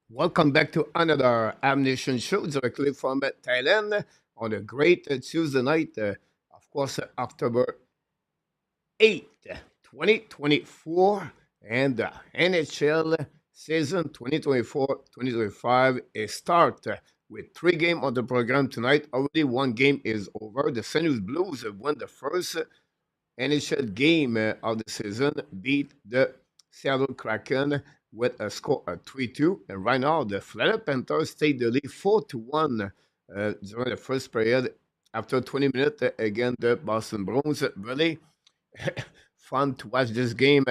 Welcome back to another Ammunition Show directly from Thailand on a great Tuesday night, of course, October 8th, 2024, and the NHL season 2024-2025 is start with three games on the program tonight. Already one game is over. The St. Louis Blues have won the first NHL game of the season, beat the Seattle Kraken with a score of 3-2. And right now, the Florida Panthers take the lead 4-1 during the first period. After 20 minutes, again, the Boston Bruins really fun to watch this game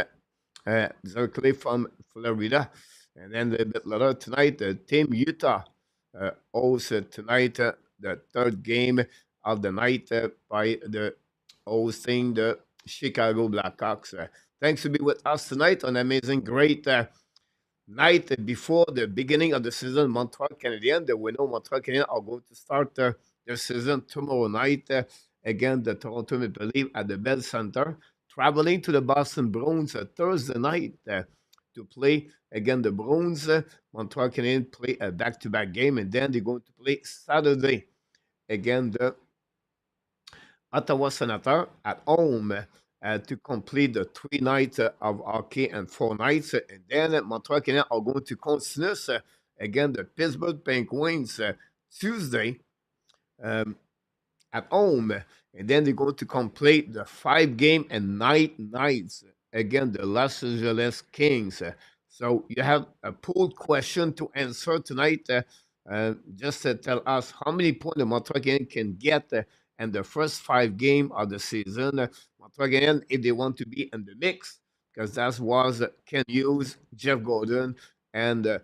directly from Florida. And then a bit later tonight, Team Utah hosts tonight the third game of the night by the hosting the Chicago Blackhawks. Thanks to be with us tonight on amazing, great night before the beginning of the season. Montreal Canadiens, the winner Montreal Canadiens are going to start their season tomorrow night. Again, the Toronto Maple Leafs at the Bell Center, traveling to the Boston Bruins Thursday night to play again the Bruins. Montreal Canadiens play a back-to-back game, and then they're going to play Saturday again the Ottawa Senator at home to complete the 3 nights of hockey and 4 nights. And then Montreal Canadiens are going to continue again the Pittsburgh Penguins Tuesday um, at home. And then they're going to complete the 5 game and nights again the Los Angeles Kings. So you have a pool question to answer tonight. Just tell us how many points the Montreal Canadiens can get in the first 5 games of the season. Montreal Canadiens, if they want to be in the mix, because that was Ken Hughes, Jeff Gordon, and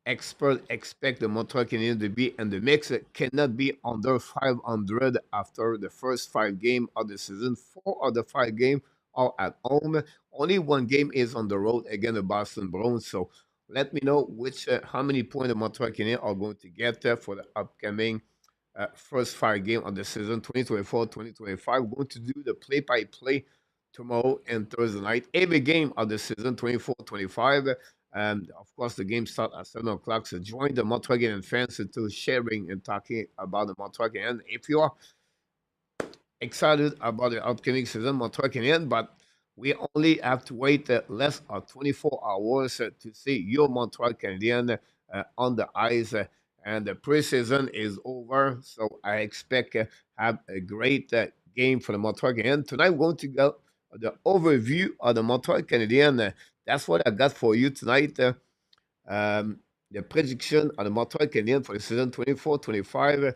experts expect the Montreal Canadiens to be in the mix. It cannot be under 500 after the first 5 games of the season. 4 of the 5 games are at home. Only one game is on the road against the Boston Bruins. So let me know how many points the Montreal Canadiens are going to get for the upcoming first 5 games of the season 2024-2025. We're going to do the play-by-play tomorrow and Thursday night. Every game of the season 24-25. And of course, the game starts at 7 o'clock. So join the Montreal Canadiens fans into sharing and talking about the Montreal Canadiens. If you are excited about the upcoming season, Montreal Canadiens, but we only have to wait less than 24 hours to see your Montreal Canadiens on the ice. And the preseason is over, so I expect have a great game for the Montreal Canadiens. Tonight, we're going to go the overview of the Montreal Canadiens. That's what I got for you tonight. The prediction of the Montreal Canadiens for the season 24-25.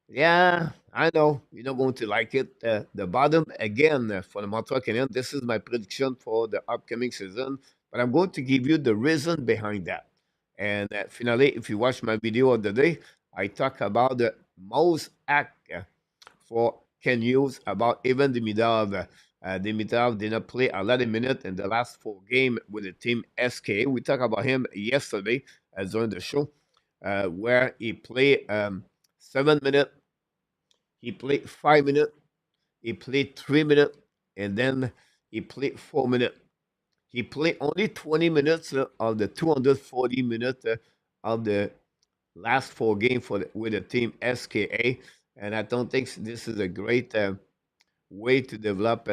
Yeah, I know you're not going to like it. The bottom again for the Montreal Canadiens. This is my prediction for the upcoming season, but I'm going to give you the reason behind that. And finally, if you watch my video of the day, I talk about the most act for Ken Hughes about Evan Demidov. Demidov did not play a lot of minutes in the last 4 games with the team SK. We talked about him yesterday during the show, where he played 7 minutes, he played 5 minutes, he played 3 minutes, and then he played 4 minutes. He played only 20 minutes of the 240 minutes of the last 4 games with the team SKA, and I don't think this is a great way to develop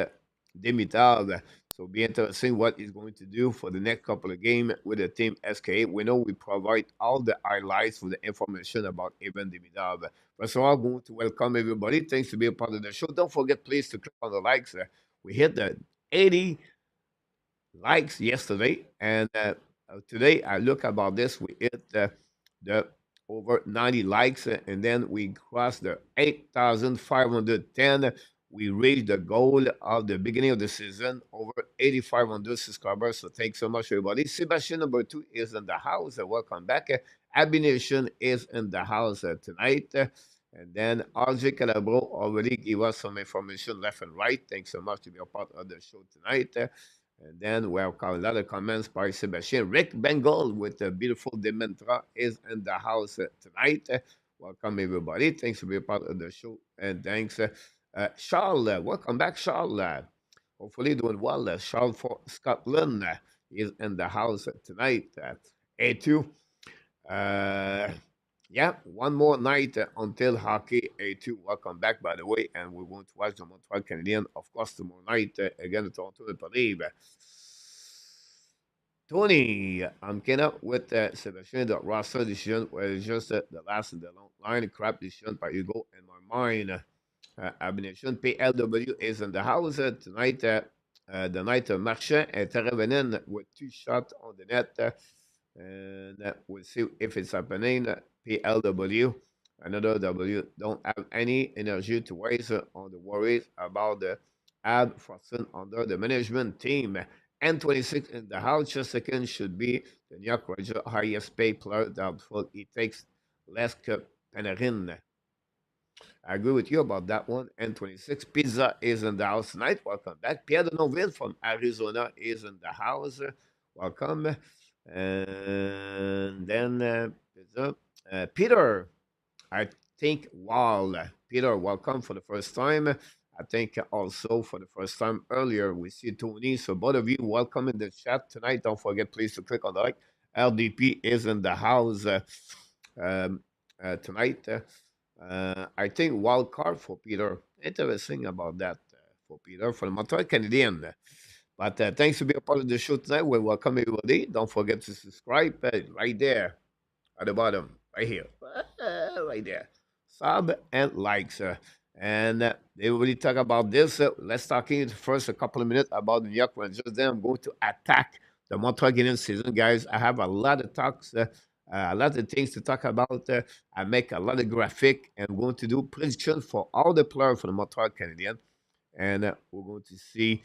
Dimitar. So be interesting what he's going to do for the next couple of games with the team SKA. We know we provide all the highlights for the information about Evan Dimitar. First of all, I'm going to welcome everybody. Thanks to be a part of the show. Don't forget, please, to click on the likes. We hit the 80 likes yesterday, and today I look about this. We hit the over 90 likes, and then we crossed the 8,510. We reached the goal of the beginning of the season, over 8,500 subscribers. So thanks so much, everybody. Sebastian number 2 is in the house. Welcome back. Abby Nation is in the house tonight. And then RJ Calabro already gave us some information left and right. Thanks so much to be a part of the show tonight. And then we have a lot of comments by Sebastian. Rick Bengal with the beautiful Dementra is in the house tonight. Welcome, everybody. Thanks for being part of the show. And thanks, Charles. Welcome back, Charles. Hopefully, doing well. Charles for Scotland is in the house tonight. A2. Uh, yeah, one more night until hockey A2. Welcome back, by the way, and we're going to watch the Montreal Canadiens, of course, tomorrow night against Toronto, I believe. Tony, I'm kind of with Sebastian the roster decision, where it's just the last in the long line crap decision, but you go in my mind. Abination PLW is in the house tonight. The night Marchand and Teravainen with two shots on the net. And we'll see if it's happening. PLW, another W, don't have any energy to waste on the worries about the Ab Frosten under the management team. N26 in the house, just second should be the New York Rangers highest paid player. Doubtful he takes less Panarin. I agree with you about that one. N26 Pizza is in the house tonight. Welcome back. Pierre de Noville from Arizona is in the house. Welcome. And then Pizza. Peter, I think, wow. Peter, welcome for the first time. I think also for the first time earlier, we see Tony. So both of you, welcome in the chat tonight. Don't forget, please, to click on the like. LDP is in the house um, tonight. I think wild card for Peter. Interesting about that for Peter for the Montreal Canadiens. But thanks to be a part of the show tonight. We welcome everybody. Don't forget to subscribe right there at the bottom, right here, right there. Sub and likes. And they really talk about this. Let's talk in first a couple of minutes about the New York Rangers. Then I'm going to attack the Montreal Canadiens season, guys. I have a lot of talks, a lot of things to talk about. I make a lot of graphic, and I'm going to do prediction for all the players for the Montreal Canadiens, and we're going to see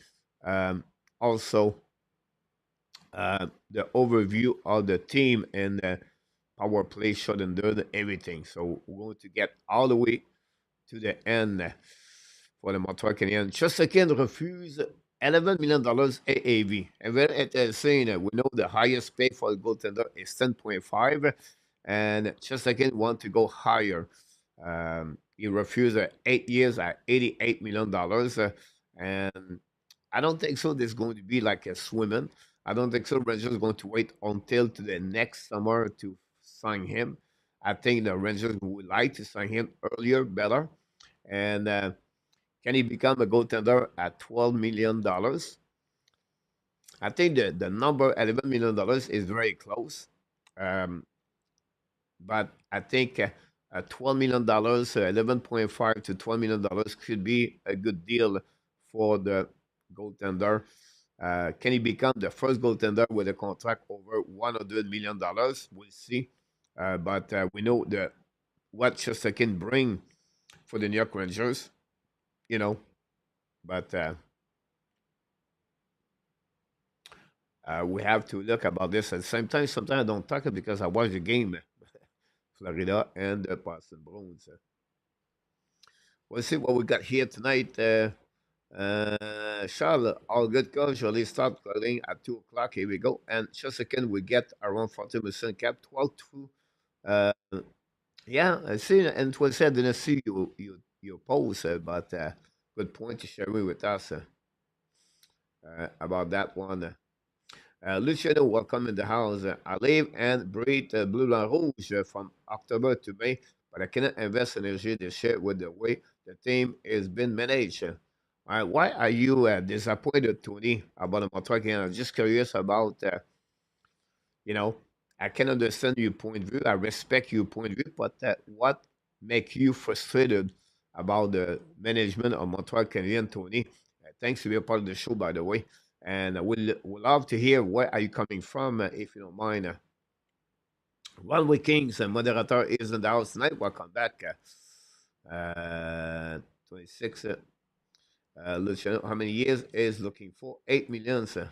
also the overview of the team and power play, shot and dirt, everything. So we're going to get all the way to the end for the Montreal Canadiens. Chesterkin refuse $11 million AAV. And when it is saying we know the highest pay for a goaltender is 10.5, and Chesterkin want to go higher. He refused 8 years at $88 million. And I don't think so. There's going to be like a swimming. I don't think so. Rangers going to wait until to the next summer to sign him. I think the Rangers would like to sign him earlier, better. And can he become a goaltender at $12 million? I think the number $11 million is very close. Um, but I think $12 million, 11.5 to $12 million could be a good deal for the goaltender. Can he become the first goaltender with a contract over $100 million? We'll see. But we know what Chester can bring for the New York Rangers, you know. But we have to look about this at the same time. Sometimes I don't talk it because I watch the game, Florida and the Boston Bruins. We'll see what we got here tonight. Charles, all good coach. Usually start calling at 2 o'clock. Here we go. And just a second, we get around 40% cap, 12 to. Uh, yeah, I see. And it was said, didn't see your post, but good point to share with us about that one. Luciano, welcome in the house. I live and breathe Blue Blanc Rouge from October to May, but I cannot invest energy this year with the way the team is being managed. Why are you disappointed, Tony, about the Montreal Canadiens? I'm just curious about, you know, I can understand your point of view. I respect your point of view, but what make you frustrated about the management of Montreal Canadiens, Tony? Thanks to be a part of the show, by the way. And we'll love to hear where are you coming from, if you don't mind. One Week Kings, moderator is in the house tonight. Welcome back. 26. Luciano, how many years is looking for? 8 million. RG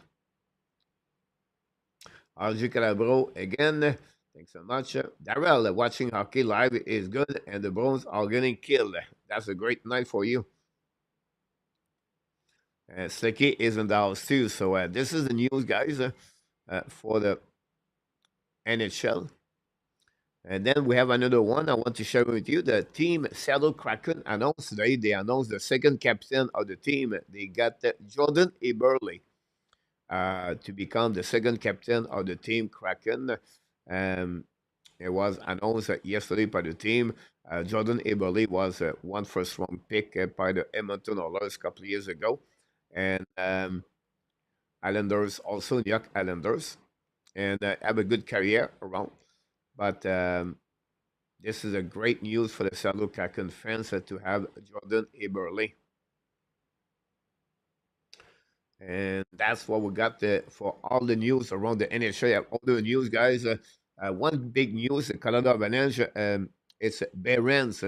Calabro again. Thanks so much. Darrell, watching hockey live is good, and the Browns are getting killed. That's a great night for you. Slicky is in the house too. So this is the news, guys, for the NHL. And then we have another one I want to share with you. The team Seattle Kraken announced today, they announced the second captain of the team. They got Jordan Eberle to become the second captain of the team Kraken. Um, It was announced yesterday by the team. Jordan Eberle was one first round pick by the Edmonton Oilers a couple of years ago. And Islanders, also New York Islanders, and have a good career around. But this is a great news for the Seattle Kraken fans to have Jordan Eberle. And that's what we got for all the news around the NHL. All the news, guys. One big news: the Colorado Avalanche. It's Behrens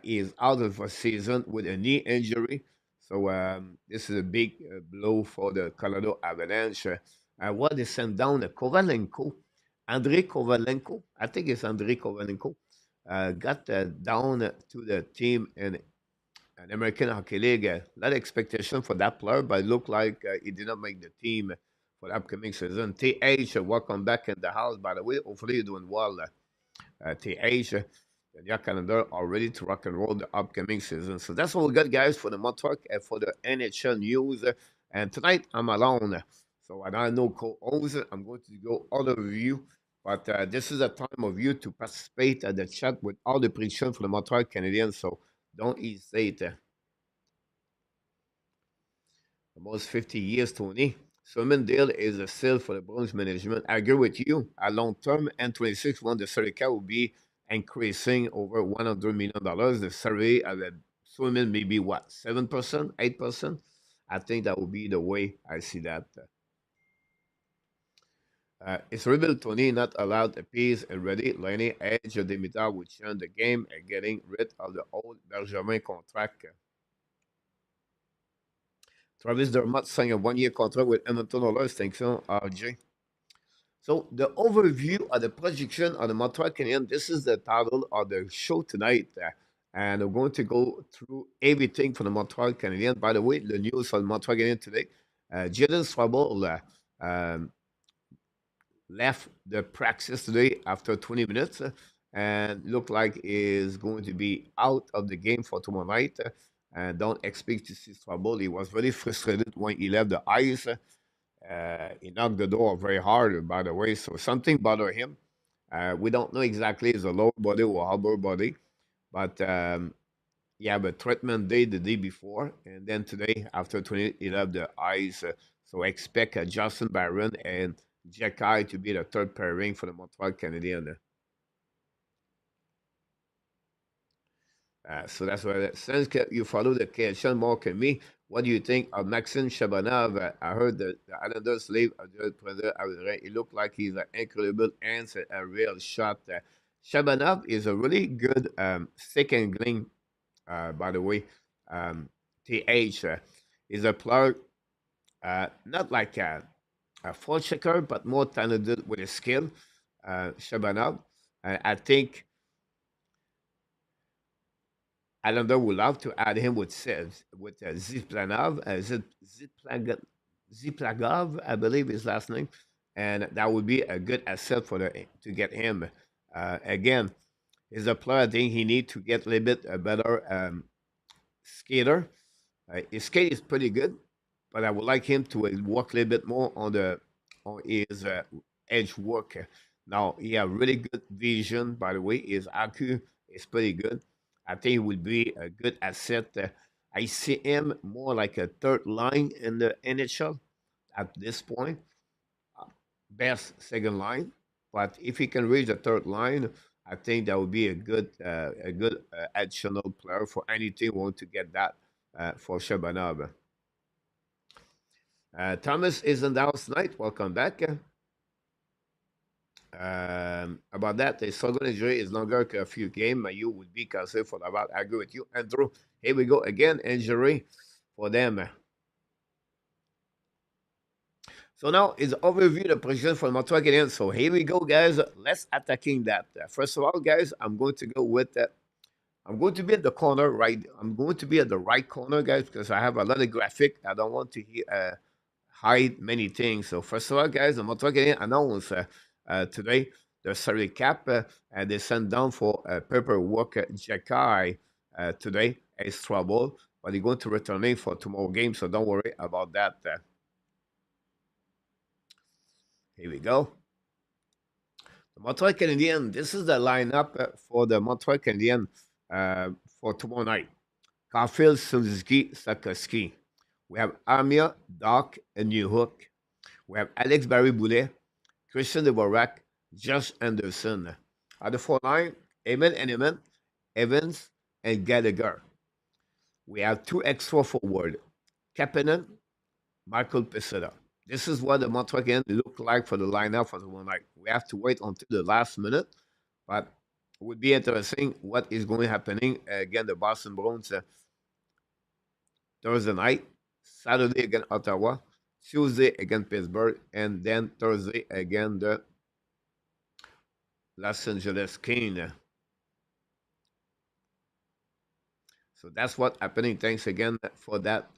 is out of a season with a knee injury. So this is a big blow for the Colorado Avalanche. What they sent down Kovalenko, Andrei Kovalenko. I think it's Andrei Kovalenko. Got down to the team and an American Hockey League. A lot of expectation for that player, but it looked like he did not make the team for the upcoming season. TH, welcome back in the house, by the way. Hopefully, you're doing well. TH, the New calendar are ready to rock and roll the upcoming season. So that's what we got, guys, for the Montreal for the NHL news. And tonight, I'm alone. So I don't know co-host. I'm going to go all of you. But this is a time of you to participate at the chat with all the predictions for the Montreal Canadiens. So don't hesitate. Almost 50 years, Tony. Swimmen deal is a sale for the Bruins management. I agree with you. At long term, N26 won the salary cap will be increasing over $100 million. The salary of the Swimmen may be what, 7%, 8%? I think that would be the way I see that. It's revealed Tony not allowed a piece already. Lenny Edge Dimitar would change the game and getting rid of the old Benjamin contract. Travis Dermott signed a one-year contract with Edmonton Oilers. Thanks, RJ. So the overview of the projection of the Montreal Canadiens. This is the title of the show tonight, and we're going to go through everything for the Montreal Canadiens. By the way, the news on Montreal Canadiens today: Jalen Strouble left the practice today after 20 minutes, and looked like is going to be out of the game for tomorrow night. And don't expect to see Strouble. He was very frustrated when he left the ice. He knocked the door very hard, by the way, so something bothered him. We don't know exactly if it's a lower body or upper body, but yeah, but treatment day the day before, and then today after 20, he left the ice. So expect Justin Barron and Jacky to be the third pairing for the Montreal Canadiens. So that's why, since you follow the KHL more than me, what do you think of Maxim Shabanov? I heard that the Islanders leave it looked like he's an incredible answer, a real shot. Shabanov is a really good second gling, by the way. TH is a player, not like a full checker, but more talented with his skill. Shabanov. I think Islander would love to add him with Ziplanov, Ziplagov, I believe his last name, and that would be a good asset for to get him. Again, he's a player. I think he need to get a little bit a better skater. His skate is pretty good, but I would like him to work a little bit more on his edge work. Now he have really good vision. By the way, his IQ is pretty good. I think he would be a good asset. I see him more like a third line in the NHL at this point. Uh, Best second line, but if he can reach the third line, I think that would be a good additional player for any team who want to get that for Shabanov. Thomas is in the house tonight. Welcome back. About that, the struggle injury is longer than a few games. You would be considered for about. I agree with you, Andrew. Here we go again. Injury for them. So now is overview the position for Montreal Canadiens. So here we go, guys. Let's attacking that. First of all, guys, I'm going to go with. I'm going to be at the corner right. I'm going to be at the right corner, guys, because I have a lot of graphic. I don't want to hide many things. So first of all, guys, the Montreal Canadiens announced today the salary cap, and they sent down for paperwork Jacky today is trouble, but he's going to return in for tomorrow game, so don't worry about that. Here we go. Montreal Canadiens, this is the lineup for the Montreal Canadiens for tomorrow night. Caulfield, Suzuki, Sakaski. We have Amia, Doc, and New Hook. We have Alex Barry-Boulet, Christian Dvorak, Josh Anderson. At the 4 line, Eamon Eneman, Evans, and Gallagher. We have two extra forward, Kapanen, Michael Peseta. This is what the Montreal Canadiens look like for the lineup for tomorrow night. We have to wait until the last minute, but it would be interesting what is going to happening again. The Boston Bruins Thursday night, Saturday against Ottawa, Tuesday against Pittsburgh, and then Thursday again the Los Angeles Kings. So that's what's happening. Thanks again for that.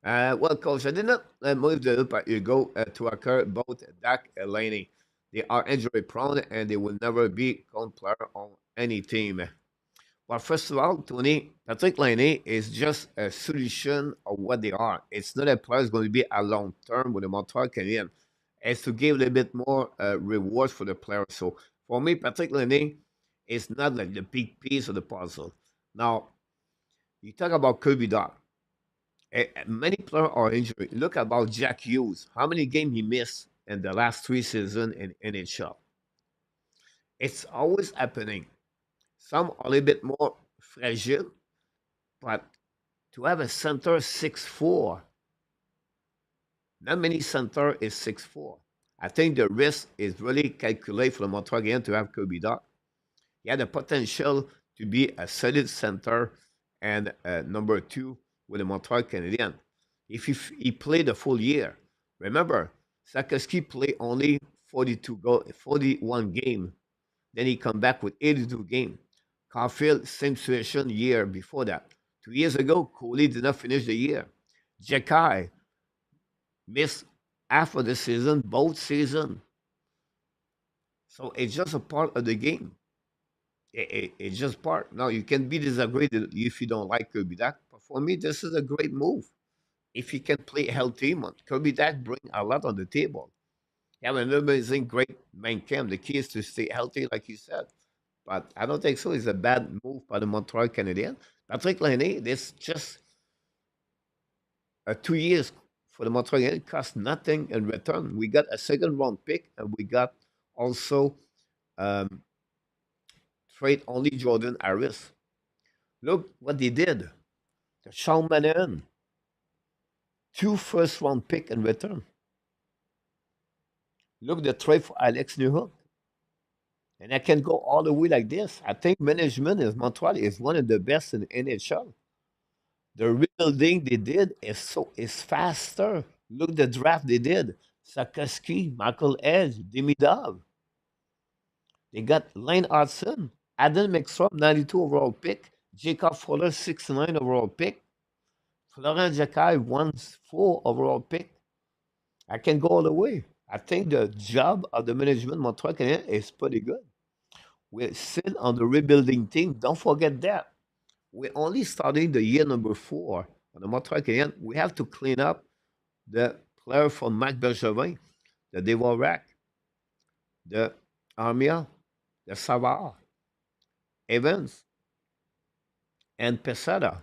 Well, Coach, I did not move the loop at Hugo to occur both Dak and Laney. They are injury prone and they will never be called player on any team. Well, first of all, Tony, Patrick Laney is just a solution of what they are. It's not a player who's going to be a long term with the Montreal Canadiens. It's to give a little bit more rewards for the player. So for me, Patrick Laney is not like the big piece of the puzzle. Now, you talk about Kirby Doc. Many players are injured. Look about Jack Hughes. How many games he missed in the last 3 seasons in NHL? It's always happening. Some are a little bit more fragile, but to have a center 6'4", not many center is 6'4". I think the risk is really calculated for the Montreal Canadiens to have Kirby Doc. He had the potential to be a solid center and number 2 with the Montreal Canadiens. If he played the full year, remember, Sakaski played only 41 game. Then he come back with 82 game. Caulfield, same situation year before that. 2 years ago, Coley did not finish the year. Jekai missed half of the season, both season. So it's just a part of the game. It's just part. Now, you can be disagreed if you don't like Kirby Dak, but for me, this is a great move. If he can play healthy, Kirby Dak bring a lot on the table. You have an amazing, great main camp. The key is to stay healthy, like you said. But I don't think so. It's a bad move by the Montreal Canadiens. Patrick Laine, this just 2 years for the Montreal Canadiens cost nothing in return. We got a second round pick, and we got also um, trade only Jordan Harris. Look what they did. The Sean Manan, 2 first round pick in return. Look the trade for Alex Newhook. And I can go all the way like this. I think management in Montreal is one of the best in NHL. The rebuilding they did is faster. Look the draft they did. Sakaski, Michael Edge, Demidov. They got Lane Hudson, Adam McSwap, 92 overall pick, Jacob Fuller, 69 overall pick, Florent Jacquet, 1-4 overall pick. I can go all the way. I think the job of the management Montreal Canadiens is pretty good. We're still on the rebuilding team. Don't forget that. We're only starting the year number 4 on the Montreal Canadiens. We have to clean up the player from Marc Bergevin, the Dvorak, the Armia, the Savard, Evans, and Pesada.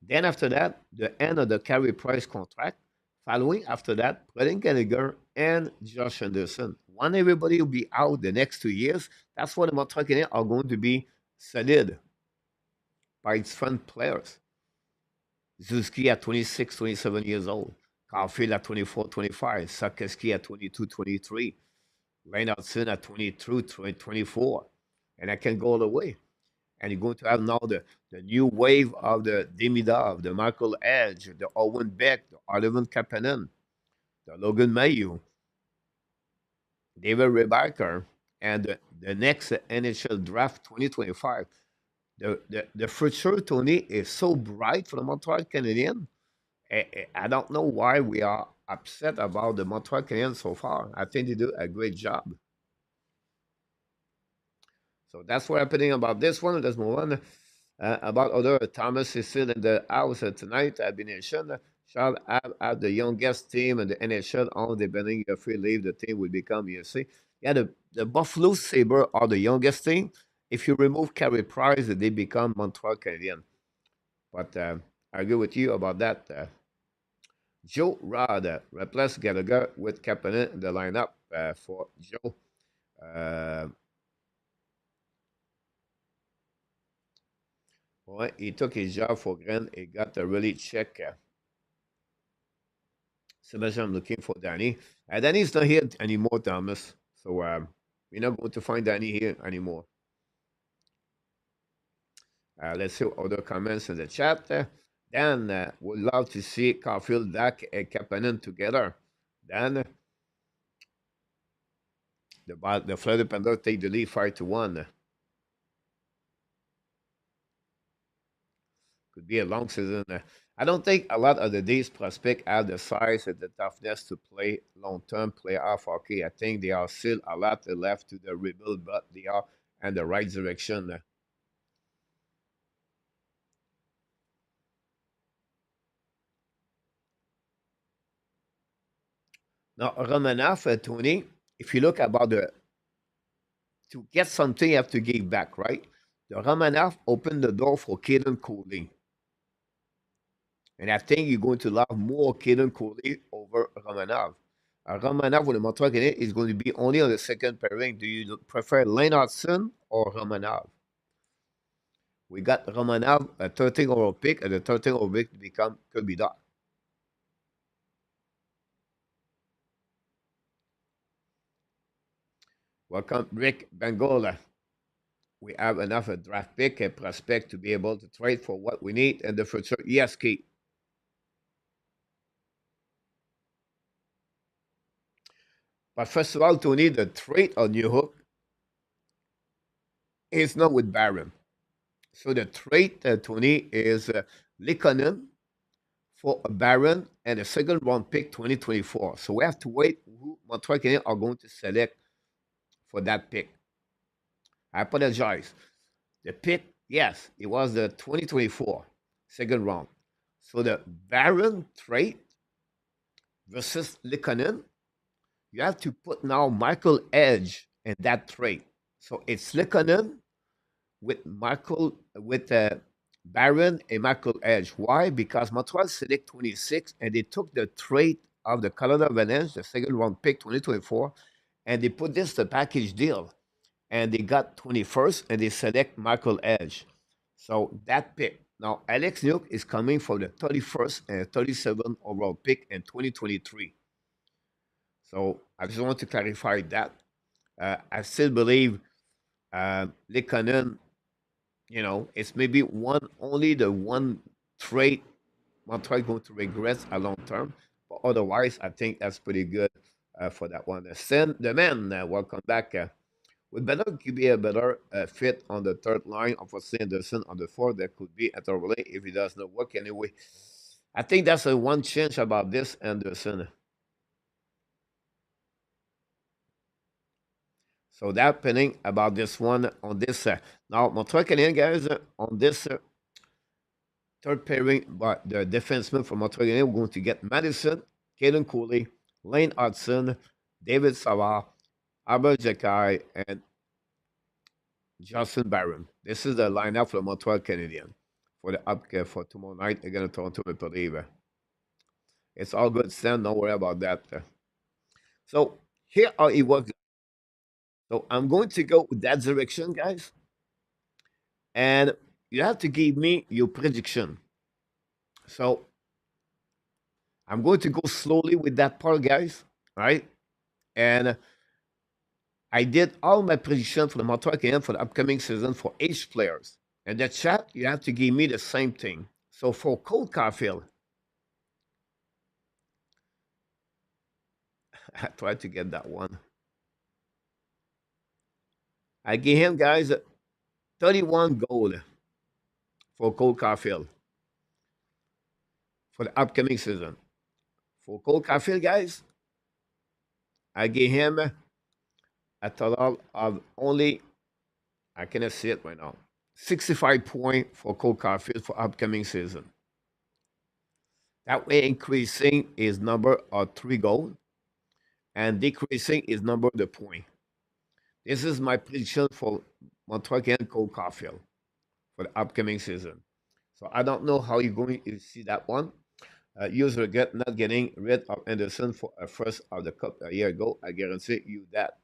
Then after that, the end of the Carey Price contract. Following after that, Brendan Gallagher and Josh Anderson. When everybody will be out the next 2 years, that's when the Montreal Canadiens are going to be solid by its front players. Zuski at 26, 27 years old. Caulfield at 24, 25. Sakeski at 22, 23. Reinhardson at 22, 24. And I can go all the way. And you're going to have now the new wave of the Demidov, the Michael Edge, the Owen Beck, the Oliver Kapanen, the Logan Mayu, David Rebaker, and the next NHL draft 2025. The future, Tony, is so bright for the Montreal Canadiens. I don't know why we are upset about the Montreal Canadiens so far. I think they do a great job. So that's what's happening about this one. Let's move on. About other Thomas is still in the house tonight. I've been mentioned. shall have the youngest team in the NHL on depending if we leave the team will become UFC. Yeah, the Buffalo Sabre are the youngest team. If you remove Carey Price, they become Montreal Canadiens. But I agree with you about that. Joe Rod replaced Gallagher with Kapanen in the lineup for Joe. Uh, ouais, he took his job for granted. He got to really check. So I'm looking for Danny. Danny's not here anymore, Thomas. So we're not going to find Danny here anymore. Let's see other comments in the chat. Dan would love to see Caulfield, Dak, and Kapanen together. Dan, the Florida Panthers take the lead 5-1. Could be a long season. I don't think a lot of the D's prospects have the size and the toughness to play long-term playoff hockey. I think they are still a lot left to the rebuild, but they are in the right direction. Now, Romanov, Tony, if you look about the to get something, you have to give back, right? The Romanov opened the door for Caden Coley. And I think you're going to love more Caden Coley over Romanov. Romanov with the Montreal Canadiens is going to be only on the second pairing. Do you prefer Lennartson or Romanov? We got Romanov, a 13 overall pick, and the 13 overall pick become Kirby Doc. Welcome, Rick Bangola. We have enough a draft pick and prospect to be able to trade for what we need in the future. Yes, Keith. But first of all, Tony, the trade on New Hook is not with Barron. So the trade, Tony, is Likonen for a Baron and a second round pick 2024. So we have to wait who Montreal Canadiens are going to select for that pick. I apologize. The pick, yes, it was the 2024 second round. So the Baron trade versus Likonen, you have to put now Michael Edge in that trade. So it's Likonen with Baron and Michael Edge. Why? Because Montreal select 26 and they took the trade of the Colorado Avalanche, the second round pick 2024, and they put this the package deal. And they got 21st and they select Michael Edge. So that pick. Now Alex Nuke is coming for the 31st and 37th overall pick in 2023. So I just want to clarify that. I still believe Lekanen, it's maybe only the one trade Montreal going to regret a long term. But otherwise, I think that's pretty good for that one. Send the man, welcome back. With better QB a better fit on the third line of Anderson on the fourth, that could be at a relay if he does not work anyway. I think that's a one change about this Anderson. So that pending about this one on this. Now, Montreal Canadiens, guys, on this third pairing, but the defenseman from Montreal Canadiens, we're going to get Madison, Caden Cooley, Lane Hudson, David Savard, Albert Jacky, and Justin Barron. This is the lineup for the Montreal Canadiens for the up for tomorrow night against Toronto Maple Leafs. It's all good, Stan. Don't worry about that. So here are it works. So I'm going to go with that direction, guys. And you have to give me your prediction. So I'm going to go slowly with that part, guys. Right? And I did all my predictions for the Montreal Canadiens for the upcoming season for each players. And the chat, you have to give me the same thing. So for Cole Caulfield, I tried to get that one. I give him, guys, 31 goal for Cole Caulfield for the upcoming season. For Cole Caulfield, guys, I give him a total of only, I cannot see it right now, 65 points for Cole Caulfield for upcoming season. That way, increasing his number of 3 goals and decreasing his number of the point. This is my prediction for Montreal and Cole Caulfield for the upcoming season. So I don't know how you're going to see that one. You regret not getting rid of Anderson for a first of the cup a year ago. I guarantee you that.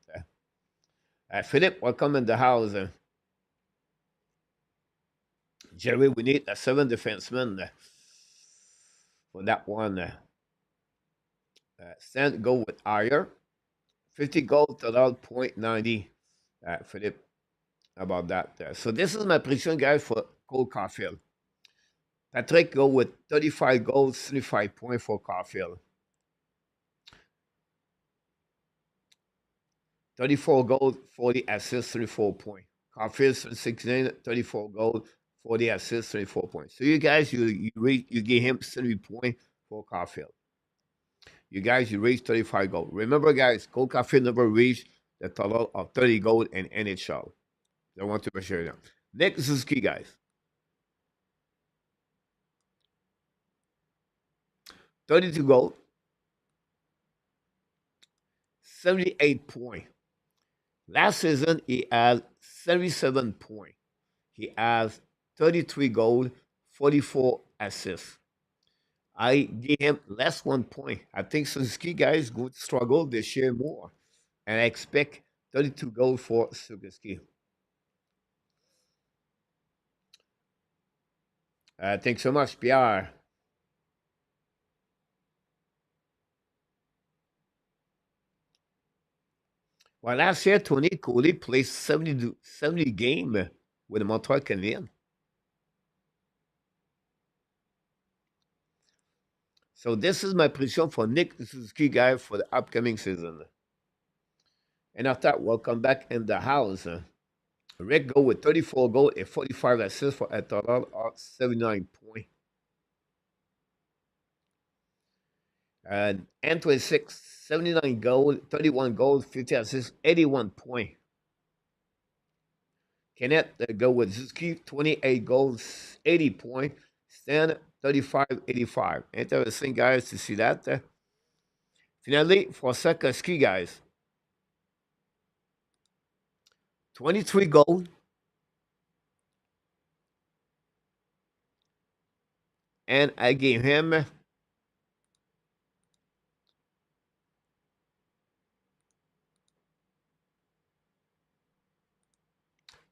Philip, welcome in the house. Jerry, we need a 7 defenseman for that one. Stan, go with Ayer. 50 goals total, point 90. Philip, about that. So this is my prediction, guys, for Cole Caulfield. Patrick go with 35 goals, 35 points for Caulfield. 34 goals, 40 assists, 34 points. Caulfield 16, 34 goals, 40 assists, 34 points. So you guys, you give him 30 points for Caulfield. You guys, you reach 35 goals. Remember, guys, Cole Caulfield never reached the total of 30 goals in NHL. I want to share them. Nick Suzuki, guys. 32 goals, 78 points. Last season, he had 77 points. He has 33 goals, 44 assists. I give him less 1 point. I think Suzuki guys would struggle this year more. And I expect 32 goals for Suzuki. Thanks so much, Pierre. Well, last year, Tony Coley played 70 games with the Montreal Canadiens. So this is my prediction for Nick Suzuki guy for the upcoming season. And after that, welcome back in the house. Rick go with 34 goals and 45 assists for a total of 79 points. N26, 79 goals, 31 goals, 50 assists, 81 points. Kenneth go with Zuski, 28 goals, 80 points. Stan, 35, 85. Interesting, guys, to see that. Finally, for Sakaski, guys, 23 goals, and I gave him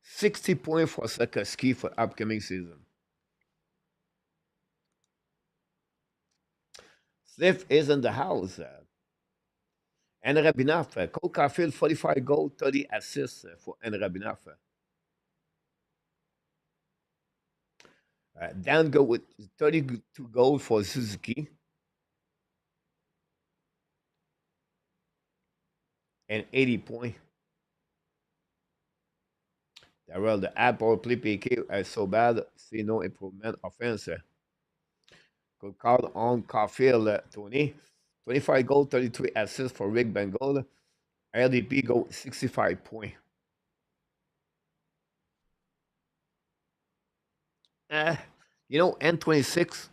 60 points for Sakaski for upcoming season. Sliff is in the house. And Rabinoff, Cole Caulfield, 45 goals, 30 assists for N. Rabinoff. Dan go with 32 goals for Suzuki and 80 points. Well, the Apple play PK is so bad, see no improvement offense. Could call on Caulfield, Tony. 25 goals, 33 assists for Rick Bengal. LDP go 65 points. Uh, N26,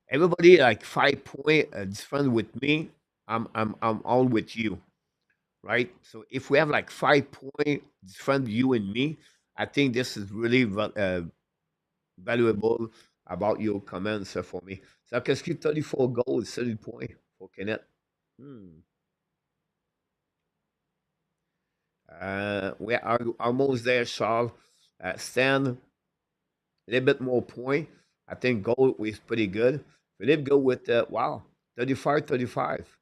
everybody like 5 point different with me. I'm all with you, right? So if we have like 5 point different you and me, I think this is really valuable about your comments for me. So I can skip 34 goals, 30 points for Kenneth. Hmm. We are almost there, Charles. Stan, a little bit more point. I think goal is pretty good. Philippe go with, wow, 35, 35.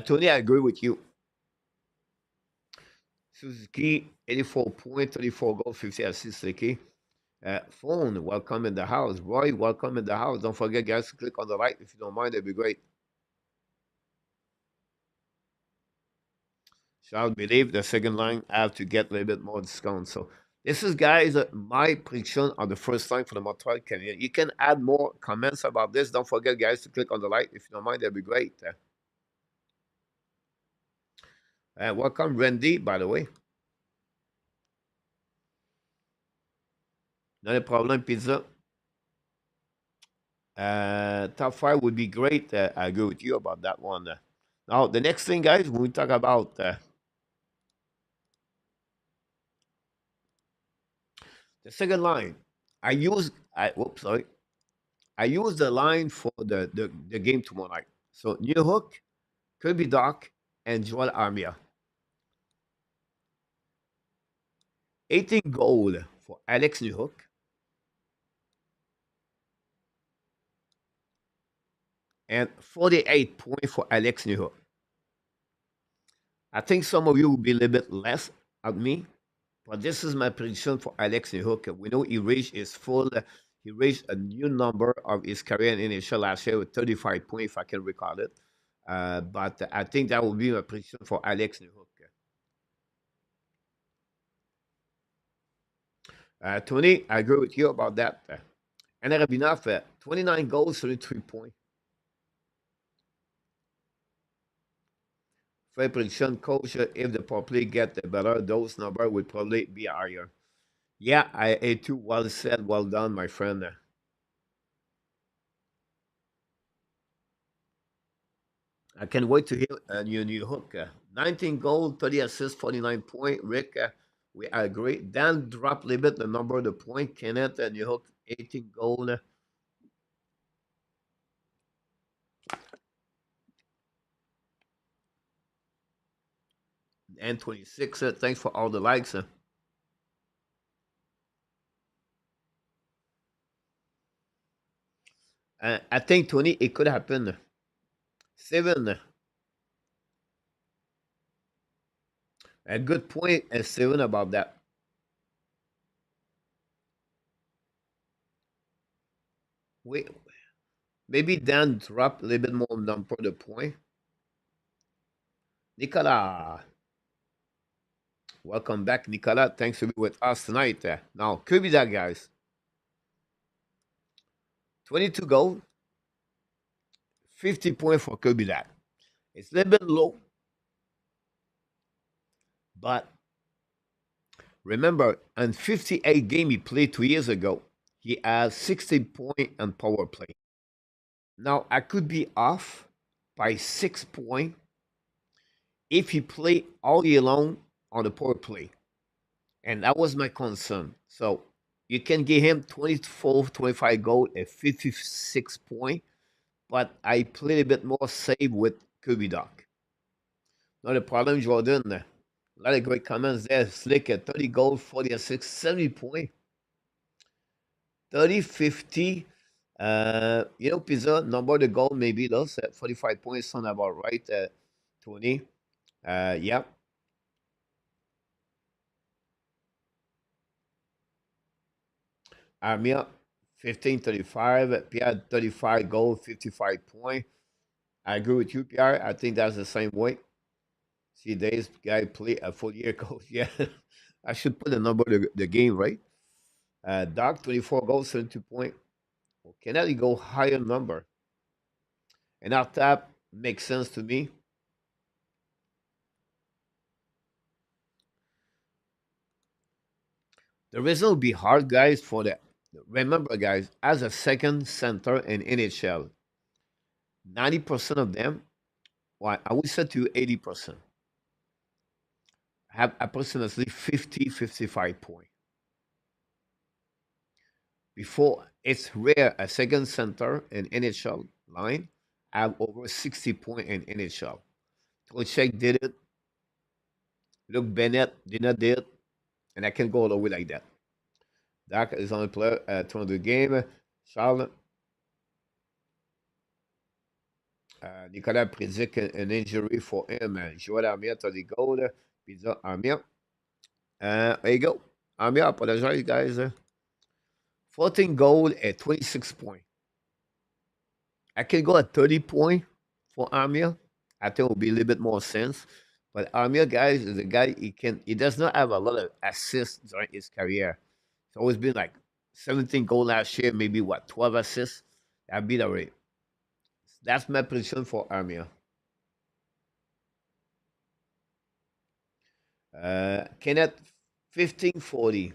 Tony, I agree with you. Suzuki, 84 points, 34 goals, 50 assists, okay? Phone, welcome in the house. Roy, welcome in the house. Don't forget, guys, to click on the like if you don't mind. That'd be great. Shall believe the second line have to get a little bit more discount. So this is, guys, my prediction on the first line for the Montreal Canadiens. You can add more comments about this. Don't forget, guys, to click on the like if you don't mind. That'd be great. Welcome, Randy, by the way. Not a problem, pizza. Top five would be great. I agree with you about that one. Now, the next thing, guys, when we talk about the second line, whoops, sorry. I use the line for the game tomorrow night. So, New Hook, Kirby Doc, and Joel Armia. 18 goal for Alex New Hook, and 48 points for Alex New Hook. I think some of you will be a little bit less at me, but this is my prediction for Alex Nehuk. We know he reached his full, he reached a new number of his career in NHL last year with 35 points, if I can recall it. But I think that will be my prediction for Alex Nehuk. Tony, I agree with you about that. And Rabinov, 29 goals, 33 points. Fair prediction, coach, if the power play get better, those number would probably be higher. Yeah, I too. Well said, well done, my friend. I can't wait to hear your new hook. 19 goal, 30 assists, 49 point. Rick, we agree. Dan drop a little bit the number of the point. Kenneth and your hook, 18 goal and 26. Thanks for all the likes. I think 20, it could happen. 7, a good point, 7 about that. Wait, maybe Dan drop a little bit more number of the point. Nicola, welcome back, Nicola. Thanks for being with us tonight. Now, could be that, guys. 22 goal, 50 points for Kirby that. It's a little bit low, but remember, in 58 game he played 2 years ago, he has 60 point on power play. Now, I could be off by 6 point if he play all year long on the power play. And that was my concern. So you can give him 24, 25 goal at 56 point, but I played a bit more safe with Kirby Doc. Not a problem, Jordan. A lot of great comments there. Slick at 30 goals, 40 assists, 70 point, 30, 50. Pizza, number the goal maybe those at 45 points, sound about right, Tony. Yeah. Armia, 15, 35. Pierre, 35 goal, 55 point. I agree with you, Pierre. I think that's the same way. See, this guy play a full year coach. Yeah. I should put the number of the game, right? Doc, 24 goals, 72 point. Well, Kennedy go higher number. And our tap makes sense to me. The reason will be hard, guys, for that. Remember, guys, as a second center in NHL, 90% of them, well, I would say to you 80%, have approximately 50, 55 points. Before, it's rare a second center in NHL line have over 60 points in NHL. Trocheck did it. Luke Bennett did not did it. And I can go all the way like that. Dak is on the player to the game. Charles, Nicolas predict an injury for him. Joel Armia to the goal. Pizza Armia. There you go. Armia, apologize, guys. 14 goal at 26 points. I can go at 30 points for Armia. I think it will be a little bit more sense. But Armia, guys, is a guy he does not have a lot of assists during his career. It's always been like 17 goal last year, maybe what 12 assists. That'd be the rate. That's my prediction for Armia. Kenneth, 1540.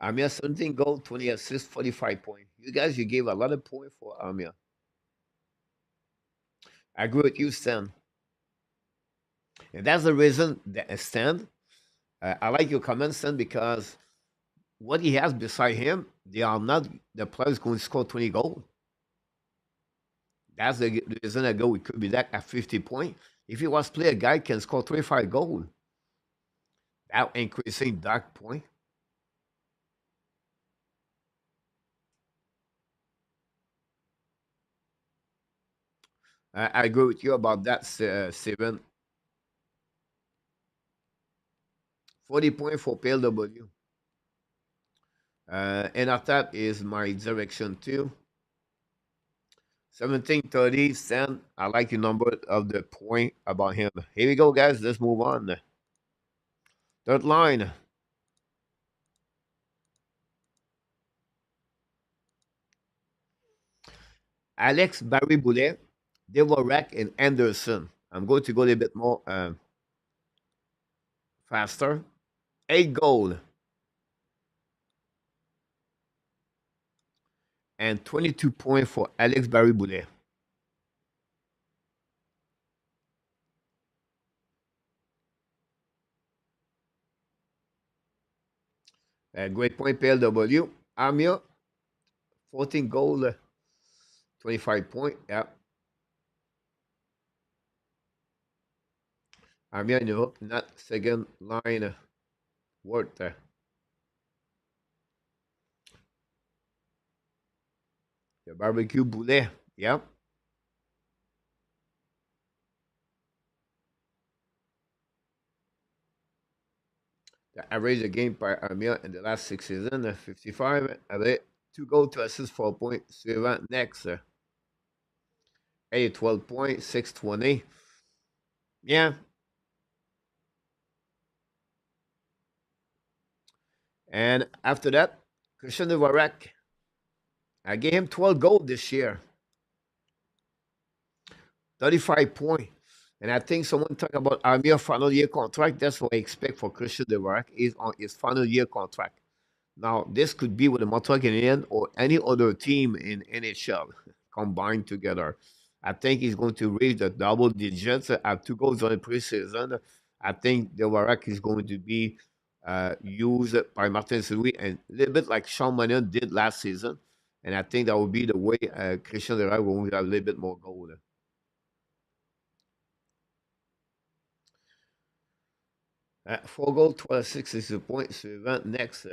Amir 17 goal, 20 assists, 45 points. You guys, you gave a lot of points for Amir. I agree with you, Stan. And that's the reason that Stan, I like your comments, Stan, because what he has beside him, they are not the players going to score 20 goals. That's the reason ago we could be back at 50 points. If he was play a guy can score 25 goals, that increasing that point. I agree with you about that, Steven. 40 points for PLW. And attack is my direction too. 1730 cent. I like the number of the point about him. Here we go, guys. Let's move on. Third line. Alex Barry Boulet, Devorak, and Anderson. I'm going to go a little bit more faster. 8 goal and 22 points for Alex Barry Boulet. Great point, PLW. Amir, 14 goal, 25 point. Yeah. Amir in the hook, not second line worth. The barbecue Boulet. Yeah. The average a game by Amir in the last 6 seasons, 55. Avec 2 goals, 2 assists, 4 points. Suivant, next. 12 points, 620. Yeah. And after that, Christian Dvorak. I gave him 12 goals this year, 35 points. And I think someone talked about Amir final year contract. That's what I expect for Christian Dvorak is on his final year contract. Now, this could be with the Montreal Canadiens or any other team in NHL combined together. I think he's going to reach the double digits at 2 goals on the preseason. I think the Warak is going to be used by Martin Louis and a little bit like Sean Mannion did last season. And I think that will be the way Christian Dvorak will have a little bit more goal. 4 goals, 12, 60 points. Suivant, next.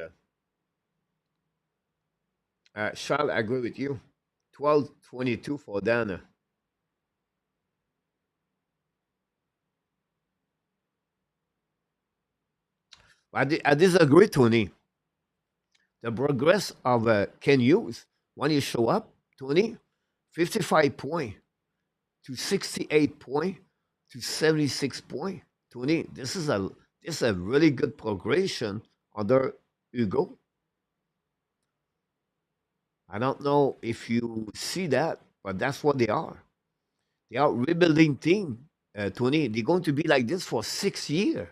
Charles, I agree with you. 12-22 for Dan. I disagree, Tony. The progress of Ken Hughes, when you show up, Tony, 55 point to 68 point to 76 point. Tony, this is a really good progression under Hugo. I don't know if you see that, but that's what they are. They are rebuilding team, Tony. They're going to be like this for 6 years.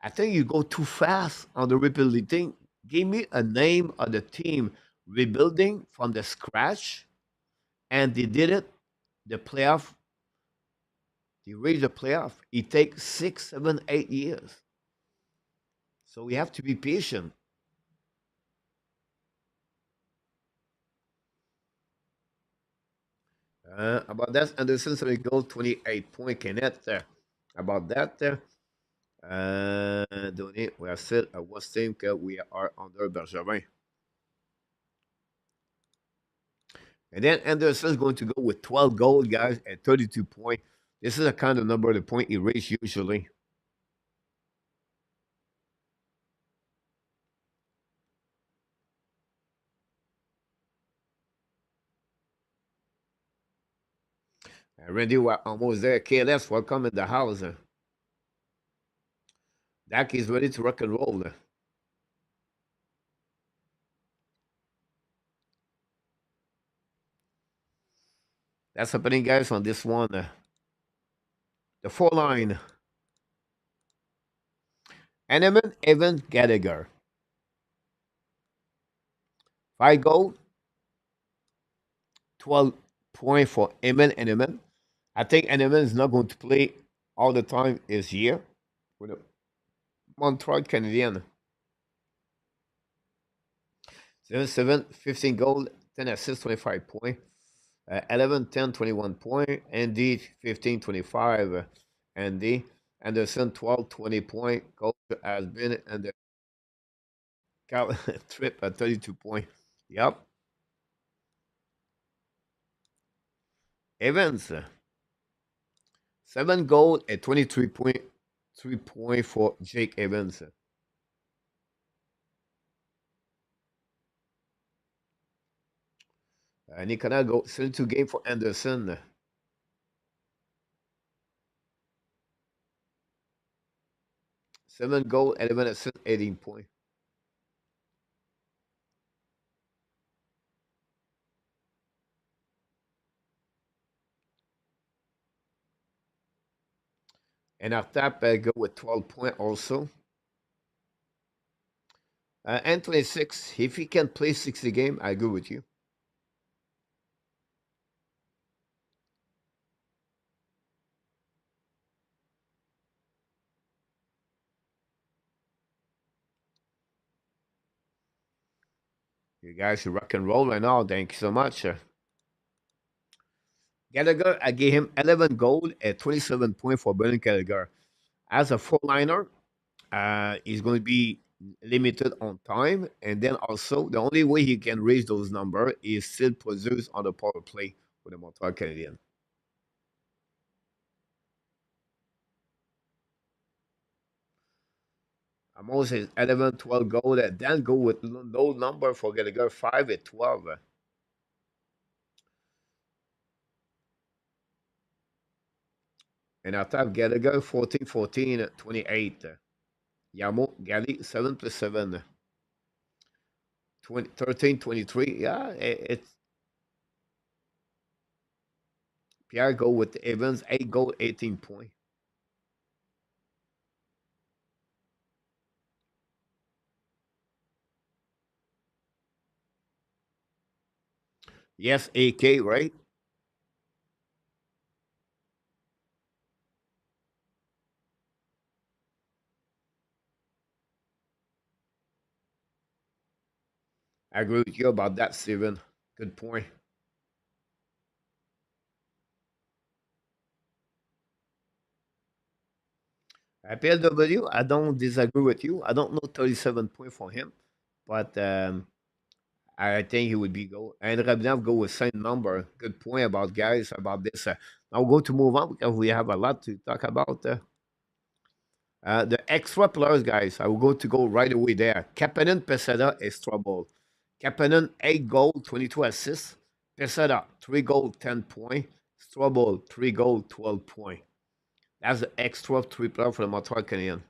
I think you go too fast on the rebuilding thing. Give me a name of the team rebuilding from the scratch, and they did it. The playoff, they reached the playoff. It takes 6, 7, 8 years. So we have to be patient. About that, Anderson 7 goal, 28 point. Kenneth, about that, donné, we are still at what team que we are under Bergevin. And then Anderson is going to go with 12 goals, guys, and 32 points. This is a kind of number of the point he rates usually. Randy, we're almost there. KLS, welcome in the house. Dak is ready to rock and roll. That's happening, guys, on this one. The four line. Eneman, Evan, Gallagher. By goal, 12 points for Eman and Eman. I think Eman is not going to play all the time this year with the Montreal Canadiens. 7-7, 15 goals, 10 assists, 25 points. 11, 10, 21 points. Andy, 15, 25. Andy. Anderson, 12, 20 points. Coach has been and the trip at 32 points. Yep. Evans, 7 goals and 23 point, 3 point for Jake Evans. Nicolas go 72 game for Anderson. 7 goals, 11 assists, 18 points. And our tap go with 12 points also. And 26, if he can play 60 game, I agree with you. You guys should rock and roll right now. Thank you so much. Gallagher, I gave him 11 gold and 27 points for Brendan Gallagher. As a four-liner, he's going to be limited on time. And then also, the only way he can raise those numbers is still produce on the power play with the Montreal Canadiens. Amos is 11, 12 gold, and then go with low number for Gallagher, 5 and 12. And I top Gallagher, 14, 14, 28. Yamo, Gally, 7 plus 7, 20, 13, 23. Yeah, it's Pierre go with Evans, 8 goal, 18 point. Yes, AK, right? I agree with you about that, Steven. Good point. PLW, I don't disagree with you. I don't know 37 point for him, but I think he would be go. And Rabnev go with same number. Good point about guys about this. Now we're going to move on because we have a lot to talk about. The extra players, guys, I will go to go right away there. Kapanen Peseda is trouble. Kapanen, 8 goal, 22 assists. Peseda, 3 goal, 10 point. Strobel, 3 goal, 12 point. That's the extra three player for the Montreal Canadiens.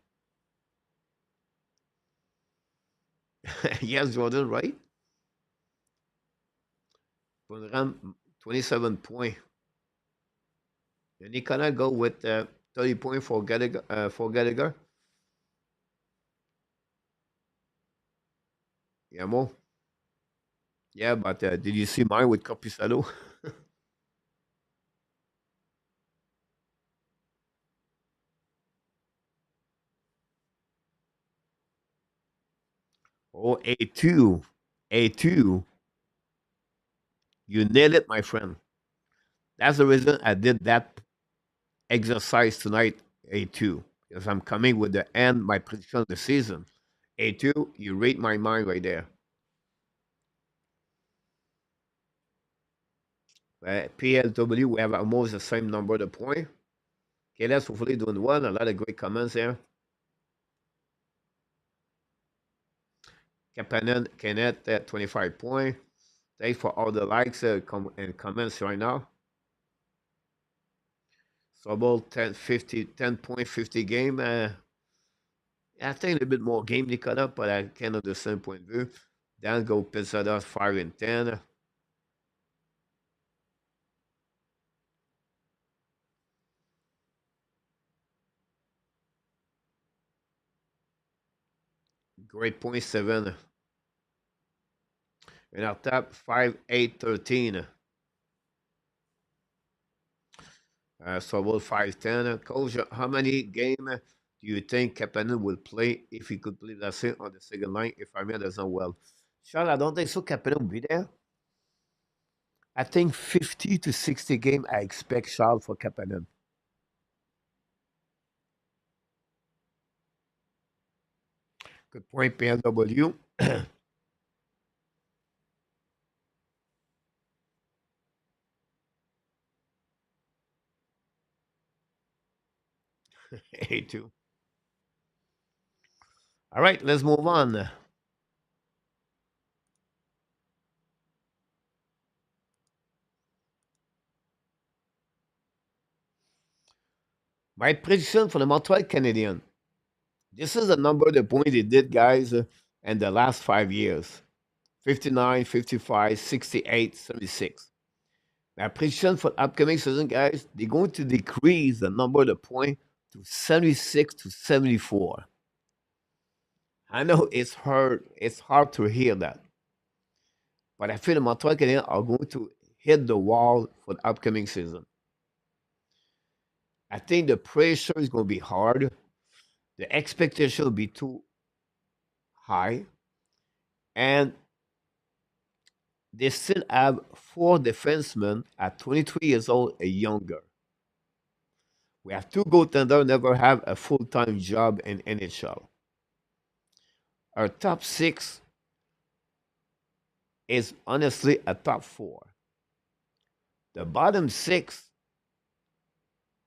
Yes, Jordan, right? Bonram, 27 point. And he cannot go with 30 point for Gallagher. Yeah, more. Yeah, but did you see mine with Copisalo? Oh, A2. A2. You nailed it, my friend. That's the reason I did that exercise tonight, A2. Because I'm coming with the end, my prediction of the season. A2, you read my mind right there. PLW, we have almost the same number of points. Okay, let's hopefully doing well. A lot of great comments there. Kapanen, Kenneth at 25 points. Thanks for all the likes and comments right now. Sobel 10, 50, 10 point, 50 game. I think a little bit more game to cut up, but I can understand point of view. Then go Pizzada 5 and 10. Great point 7. And our top 5-8-13. So about 5-10. Coach, how many game do you think Kapanen will play if he could play, let's say, on the second line if I does not well? Charles, I don't think so. Kapanen will be there. I think 50 to 60 game I expect Charles for Kapanen. Good point, PLW. A2. All right, let's move on. My prediction for the Montreal Canadiens. This is the number of the point they did, guys, in the last 5 years. 59, 55, 68, 76. My prediction for upcoming season, guys, they're going to decrease the number of the point to 76 to 74. I know it's hard to hear that. But I feel the Montreal Canadiens are going to hit the wall for the upcoming season. I think the pressure is going to be hard. The expectation will be too high. And they still have four defensemen at 23 years old and younger. We have two goaltenders never have a full-time job in NHL. Our top six is honestly a top four. The bottom six,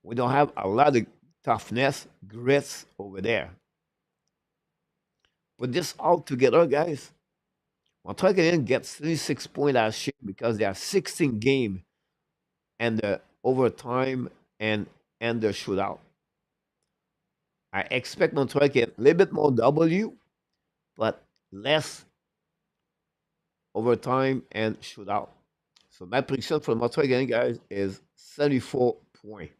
we don't have a lot of toughness, grits over there. Put this all together, guys. Montreal Canadiens get 36 points last year because they have 16 games and the overtime and the shootout. I expect Montreal to get a little bit more W, but less overtime and shootout. So my prediction for Montreal Canadiens, guys, is 74 points.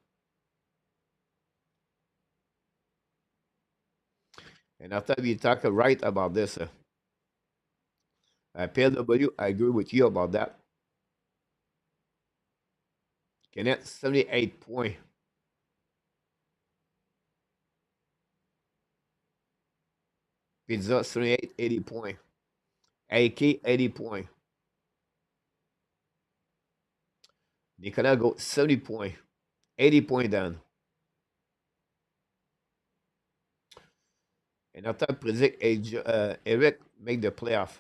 And after we talk right about this, PLW, I agree with you about that. Canadiens 78 points. Pizza 78, 80 points. AK 80 points. Nicolas go 70 points. 80 points down. And after predict Eric make the playoff.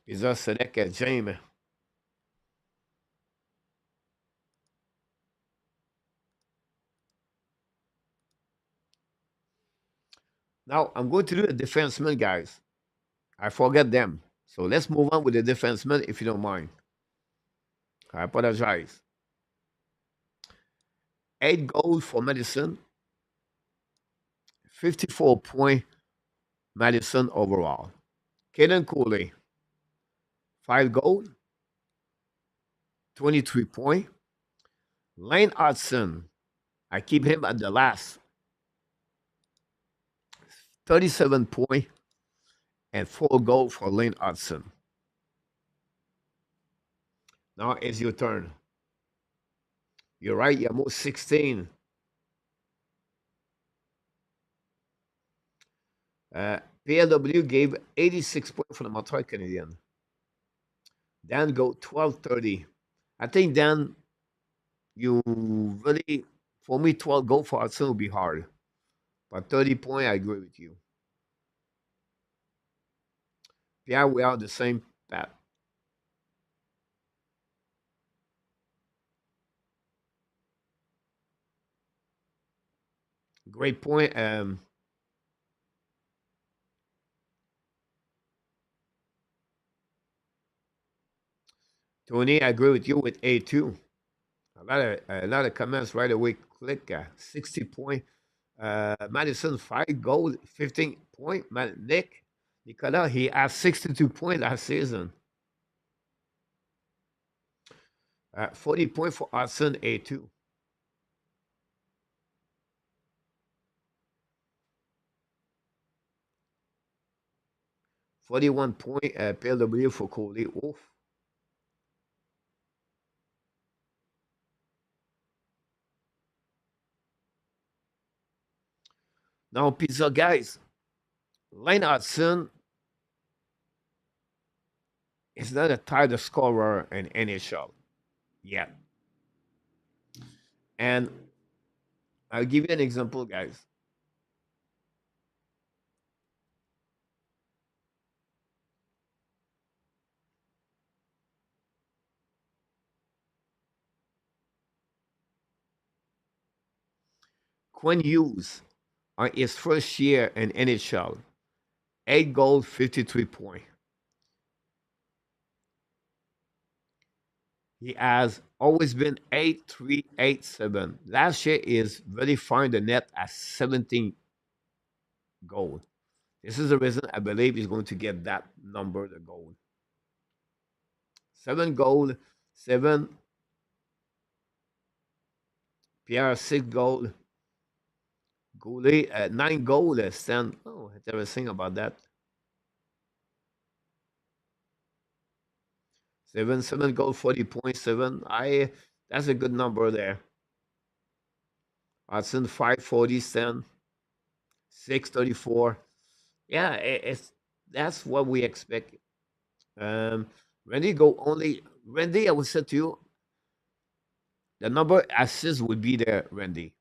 Pizza select James. Now I'm going to do the defensemen, guys. I forget them. So let's move on with the defensemen if you don't mind. I apologize. 8 goals for Madison. 54 point Madison overall. Kaden Cooley. 5 goals. 23 point. Lane Hudson. I keep him at the last. 37 point and 4 goals for Lane Hudson. Now it's your turn. You're right, Yamo 16. PLW gave 86 points for the Montreal Canadiens. Dan go 12-30. I think Dan, you really, for me, 12 go for Hudson will be hard. But 30 point, I agree with you. Yeah, we are the same path. Great point. Tony, I agree with you with A2. A lot of comments right away. Click 60 point. Madison 5 goals, 15 point. Nicolas, he has 62 points last season. 40 point for Hudson A2. 41 point PLW for goalie. Oof. Now, pizza guys, Lane Hudson is not a title scorer in NHL yet. And I'll give you an example, guys. Quinn Hughes, on his first year in NHL, 8 goals, 53 points. He has always been 8-3, 8-7. Last year is very fine the net at 17 goals. This is the reason I believe he's going to get that number, the goal. 7 goal, 7, Pierre 6 goal, Goulet 9 goal, Stan. Oh, interesting about that. 7 goal, 40.7. That's a good number there. Hudson 540, Stan 634. Yeah, it's that's what we expect. Um, Randy go only Randy. I would say to you, the number assists would be there, Randy.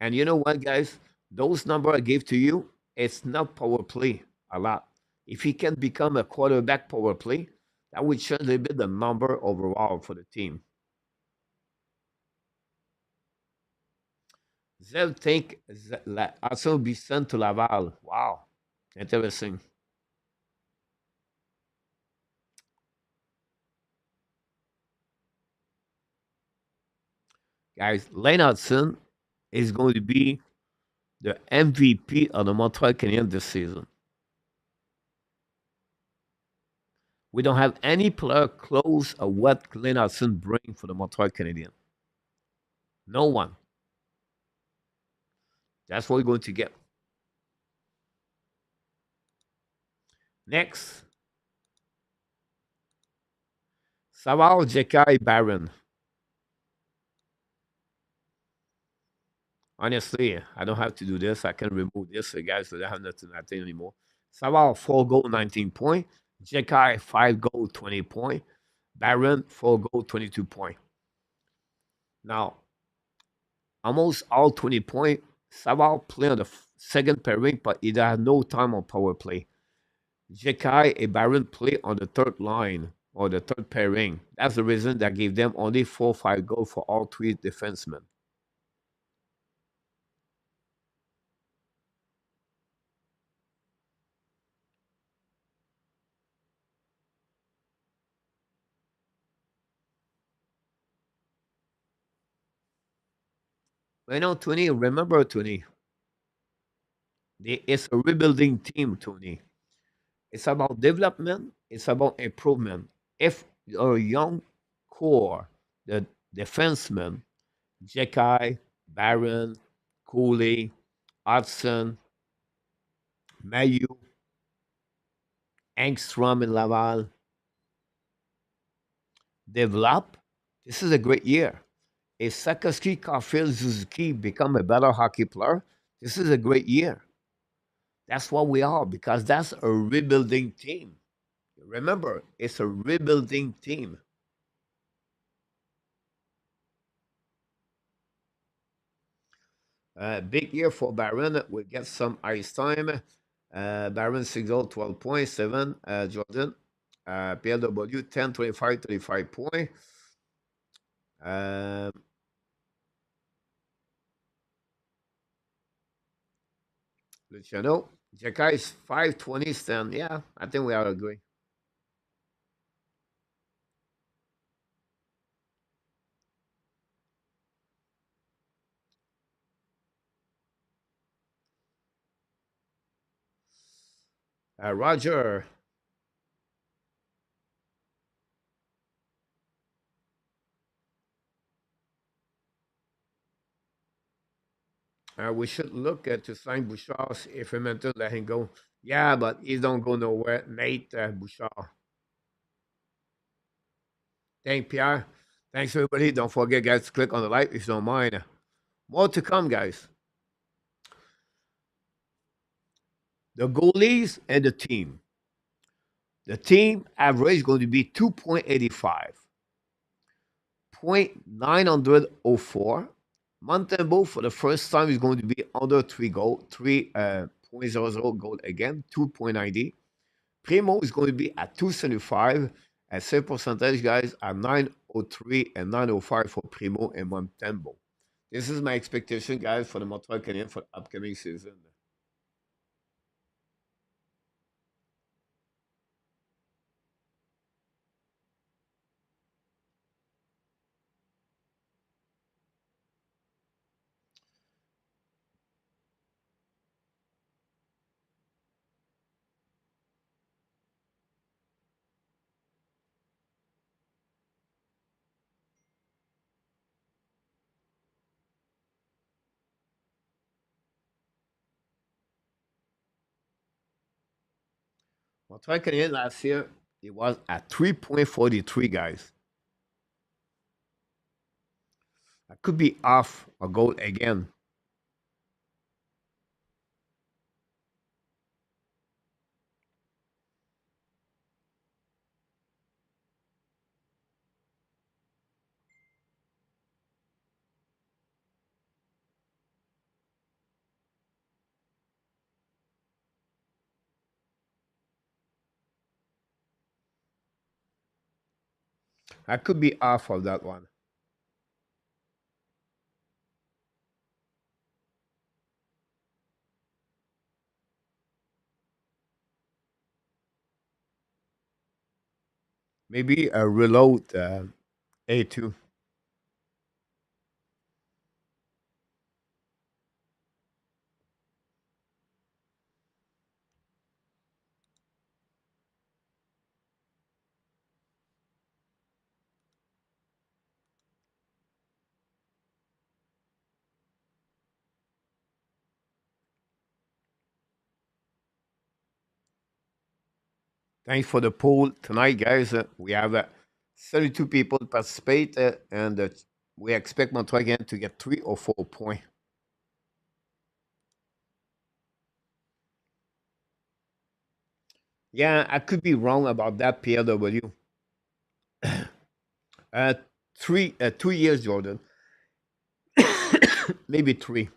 And you know what, guys? Those number I gave to you, it's not power play a lot. If he can become a quarterback power play, that would change a little bit the number overall for the team. Zev think also be sent to Laval. Wow, interesting, guys. Lane Hudson is going to be the MVP of the Montreal Canadiens this season. We don't have any player close to what Glenn Hudson bring for the Montreal Canadiens. No one. That's what we're going to get. Next, Saval Jekai Baron. Honestly, I don't have to do this. I can remove this, so guys, so I have nothing anymore. Saval 4 goal, 19 point. Jekai 5 goal, 20 point. Baron 4 goal, 22 point. Now, almost all 20 point. Saval play on the second pairing, but he had no time on power play. Jekai and Baron play on the third line or the third pairing. That's the reason that gave them only 4-5 goals for all three defensemen. You know, Tony, remember, Tony, it's a rebuilding team, Tony. It's about development, it's about improvement. If your young core, the defensemen, Jekai, Baron, Cooley, Hudson, Mayu, Engstrom, and Laval, develop, this is a great year. If Sakaski, Caulfield, Suzuki become a better hockey player, this is a great year. That's what we are because that's a rebuilding team. Remember, it's a rebuilding team. Big year for Baron. We get some ice time. Baron 6 goal, 12.7. Jordan. PLW 10, 25, 35 point. Um, Luciano. Jaka is 520 stand. Yeah, I think we all agree. Roger. We should look at to sign Bouchard if Edmonton let him go. Yeah, but he don't go nowhere. Nate Bouchard. Thank Pierre. Thanks everybody. Don't forget, guys, to click on the like if you don't mind. More to come, guys. The goalies and the team. The team average is going to be 2.85. 0.904. Montembeau for the first time is going to be under 3.00 goal again, 2.90. Primo is going to be at 275. And save percentage, guys, at 903 and 905 for Primo and Montembeau. This is my expectation, guys, for the Montreal Canadiens for the upcoming season. Montreal Canadiens last year, it was at 3.43, guys. I could be off a goal again. I could be off of that one. Maybe a reload A2. Thanks for the poll tonight, guys. We have 32 people participate, and we expect Montreal again to get 3 or 4 points. Yeah, I could be wrong about that, PLW. Uh, 2 years, Jordan. Maybe three.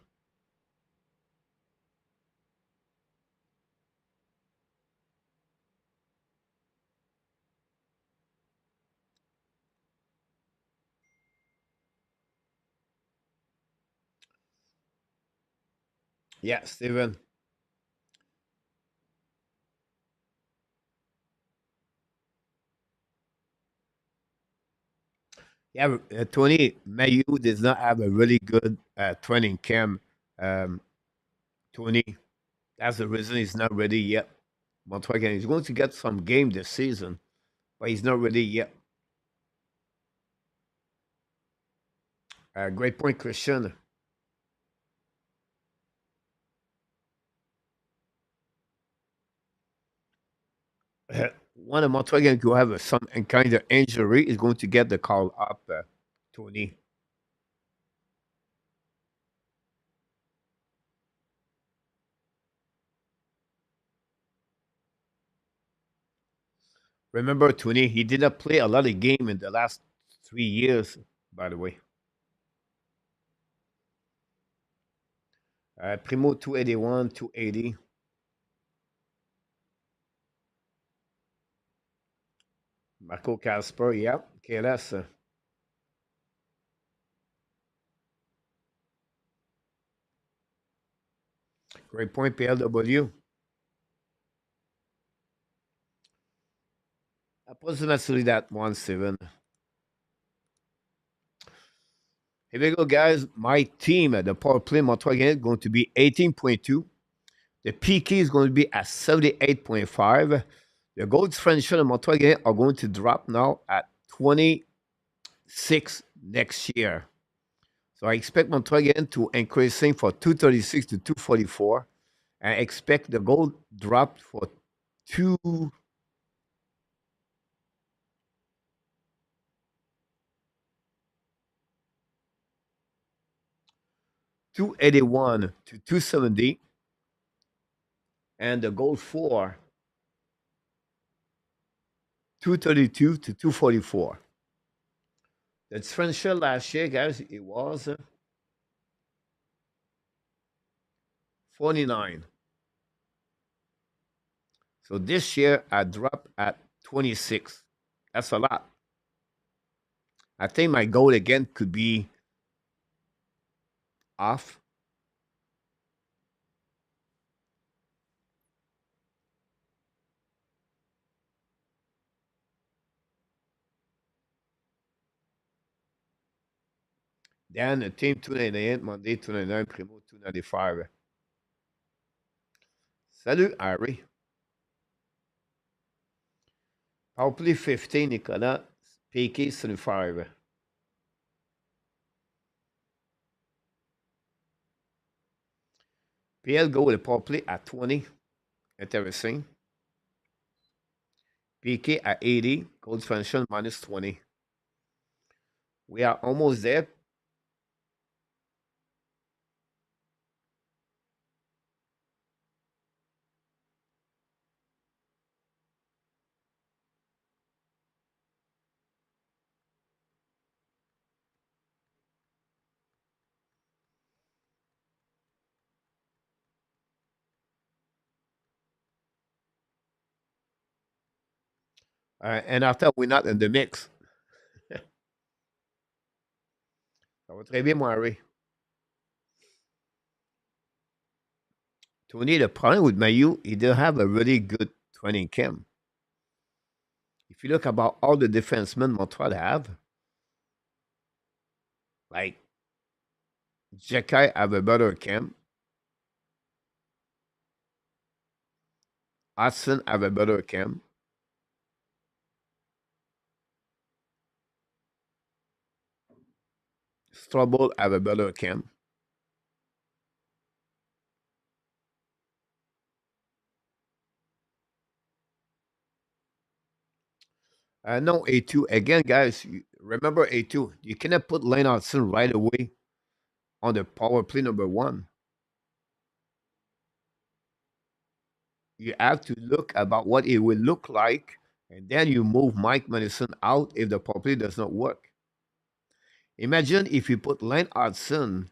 Yeah, Steven. Yeah, Tony, Mayu does not have a really good training camp. Um, Tony, that's the reason he's not ready yet. Montreal, he's going to get some game this season, but he's not ready yet. Great point, Christian. One of Montreal who have some kind of injury is going to get the call up, Tony. Remember, Tony, he did not play a lot of game in the last 3 years, by the way. Primo 281, 280. Marco Casper, yeah. KLS. Great point, PLW. Approximately that 1-7. Here we go, guys. My team at the power play Montreal is going to be 18.2. The PK is going to be at 78.5. The goal differential and Montreal are going to drop now at 26 next year. So I expect Montreal to increasing for 236 to 244. I expect the goal dropped for two 281 to 270, and the goal for 232 to 244. The differential last year, guys, it was 49. So this year I dropped at 26. That's a lot. I think my goal again could be off. Then the team 298, Monday 299, Primo 295. Salut, Harry. Powerplay 15, Nicolas. PK 75. PL go with a powerplay at 20. Interesting. PK at 80. Gold differential minus 20. We are almost there. And after we're not in the mix. Ça va très bien, mon Harry. Tony, the problem with Mayu, he didn't have a really good training camp. If you look about all the defensemen Montreal have, like Jekai have a better camp, Hudson have a better camp, Strobel have a better camp. No, A2. Again, guys, remember A2. You cannot put Lane Hudson right away on the power play number one. You have to look about what it will look like, and then you move Mike Madison out if the power play does not work. Imagine if you put Lane Hudson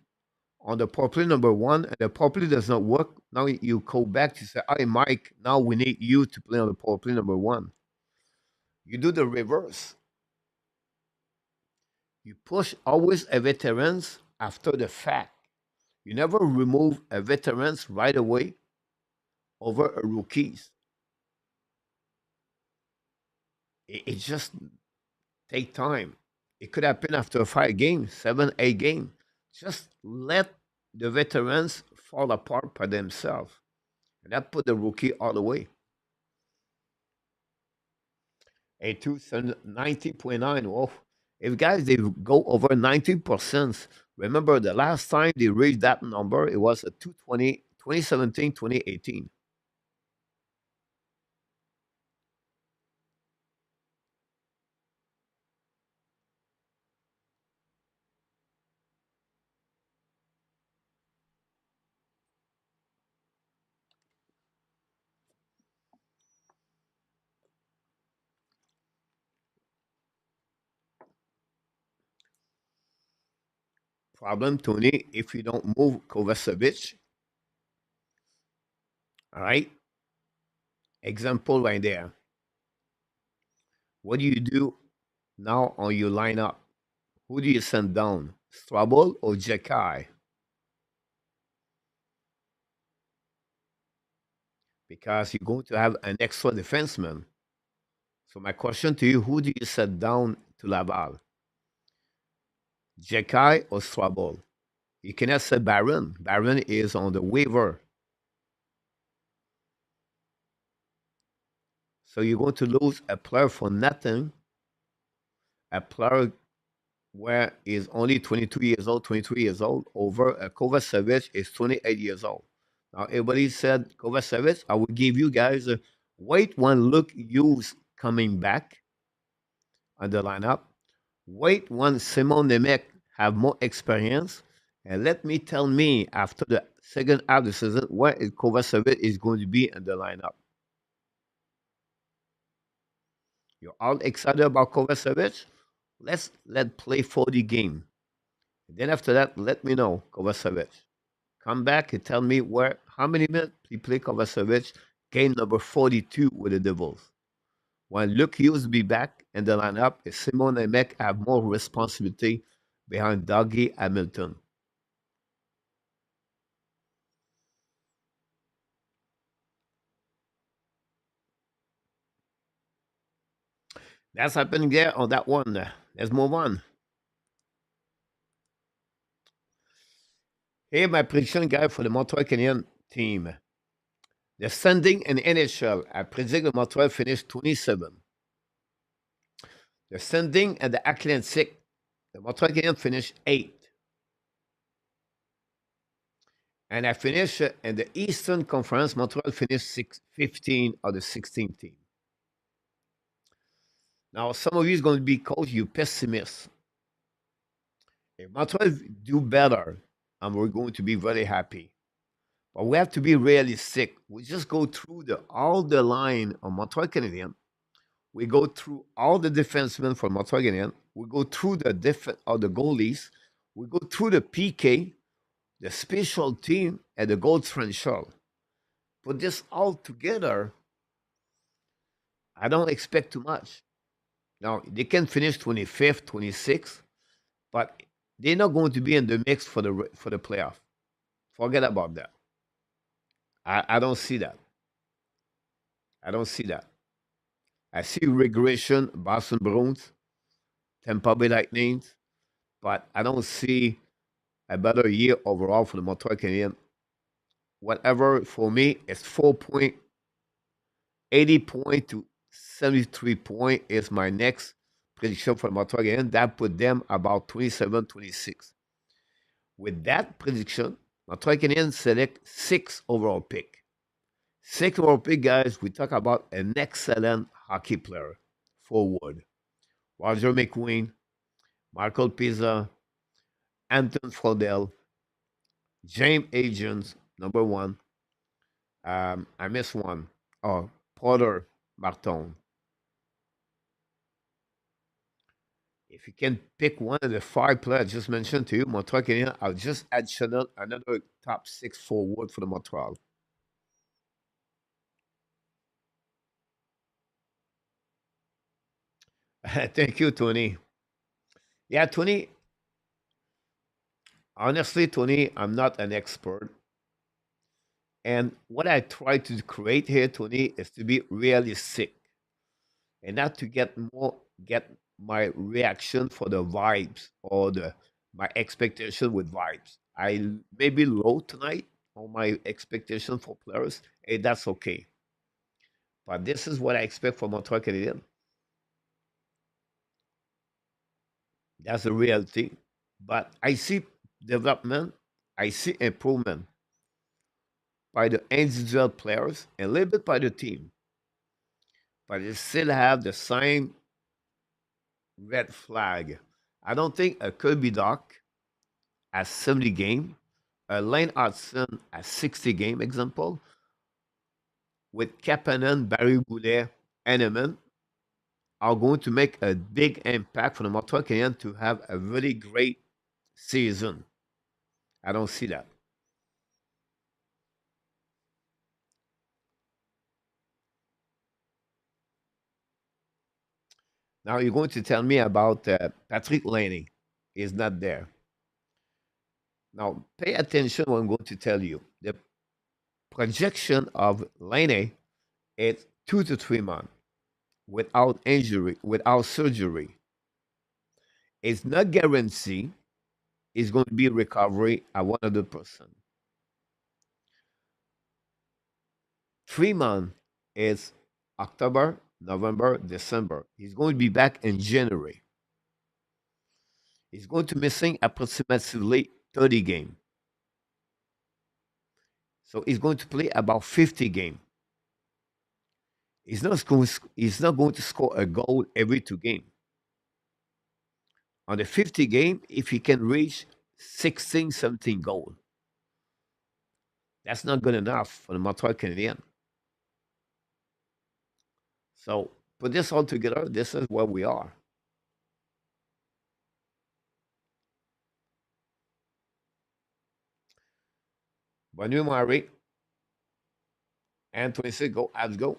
on the power play number one and the power play does not work. Now you go back to say, "Hey, Mike, now we need you to play on the power play number one." You do the reverse. You push always a veterans after the fact. You never remove a veterans right away over a rookies. It just take time. It could happen after 5 games, 7, 8 games. Just let the veterans fall apart by themselves. And that put the rookie all the way. A2 90.9. Well, if guys they go over 90%, remember the last time they reached that number, it was a 220, 2017, 2018. Problem, Tony, if you don't move Kovacevic, all right, example right there. What do you do now on your lineup? Who do you send down? Strabel or Jekai? Because you're going to have an extra defenseman. So my question to you, who do you set down to Laval? Jekai or Strabel? You cannot say Baron. Baron is on the waiver. So you're going to lose a player for nothing, a player where is only 22 years old, 23 years old, over a Kovacevic is 28 years old. Now, everybody said Kovacevic. I will give you guys a wait one look Hughes coming back on the lineup. Wait one Simon Nemec have more experience. And let me tell me after the second half of the season where Kovacevic is going to be in the lineup. You're all excited about Kovacevic? Let play 40 game. Then after that, let me know Kovacevic. Come back and tell me where how many minutes he played Kovacevic game number 42 with the Devils. When Luke Hughes be back in the lineup, Simon and Mac have more responsibility behind Dougie Hamilton. That's happening there on that one. Let's move on. Here, my prediction guy for the Montreal Canadiens team. The standing in NHL, I predict the Montreal finish 27. The standing in the Atlantic, the Montreal Canadiens finish 8. And I finish in the Eastern Conference, Montreal finished 15 of the 16 team. Now, some of you is going to be called you pessimists. If Montreal do better, and we're going to be very happy. But we have to be realistic. We just go through all the line of Montreal Canadiens. We go through all the defensemen for Montreal Canadiens. We go through the goalies. We go through the PK, the special team, and the goal differential. Put this all together, I don't expect too much. Now, they can finish 25th, 26th, but they're not going to be in the mix for the playoff. Forget about that. I don't see that. I don't see that. I see regression, Boston Bruins, Tampa Bay Lightning, but I don't see a better year overall for the Montreal Canadiens. Whatever for me is 4 point, 80 point to 73 point is my next prediction for the Montreal Canadiens. That put them about 27, 26. With that prediction, Montreal Canadiens select 6 overall pick. 6 overall pick, guys, we talk about an excellent hockey player, forward. Roger McQueen, Michael Pizza, Anton Frodel, James Agents, number 1. I missed one. Oh, Porter Martin. If you can pick one of the 5 players I just mentioned to you, Montreal Canadiens, I'll just add Chanel, another top 6 forward for the Montreal. Thank you, Tony. Yeah, Tony, honestly, Tony, I'm not an expert. And what I try to create here, Tony, is to be realistic and not to get my reaction for the vibes or the my expectation with vibes. I may be low tonight on my expectation for players, and that's okay. But this is what I expect from Montreal Canadiens. That's the reality. But I see development, I see improvement by the individual players and a little bit by the team. But they still have the same red flag. I don't think a Kirby Doc at 70 game, a Lane Hudson at 60 game example, with Kapanen, Barry Boulet, Eneman are going to make a big impact for the Montreal Canadiens to have a really great season. I don't see that. Now you're going to tell me about Patrick Laney. Is not there. Now pay attention what I'm going to tell you. The projection of Laney is 2 to 3 months without injury, without surgery. It's not guaranteed it's going to be recovery at 100%. 3 months is October, November, December. He's going to be back in January. He's going to missing approximately 30 games. So he's going to play about 50 games. He's not going to score a goal every 2 games. On the 50 game, if he can reach 16, 17 goals, that's not good enough for the Montreal Canadiens. So put this all together, this is where we are. Bonne nuit, Mary. And 26, go, Habs, go.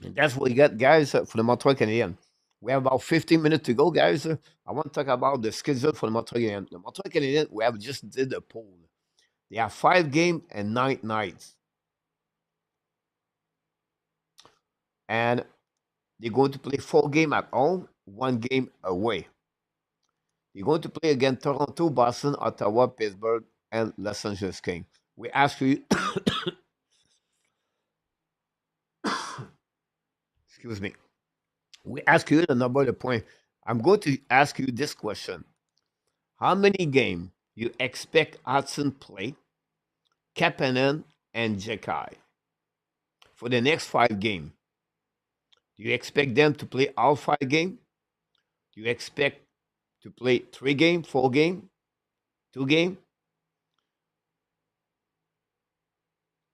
And that's what you got, guys, for the Montreal Canadiens. We have about 15 minutes to go, guys. I want to talk about the schedule for the Montreal Canadiens. The Montreal Canadiens, we have just did a poll. They have 5 games and 9 nights. And they're going to play 4 games at home, 1 game away. You're going to play against Toronto, Boston, Ottawa, Pittsburgh, and Los Angeles Kings. We ask you, excuse me, we ask you the number of the point. I'm going to ask you this question. How many games you expect Hudson play, Kapanen, and Jekai for the next 5 games? Do you expect them to play all 5 games? Do you expect to play 3 games, 4 games, 2 games?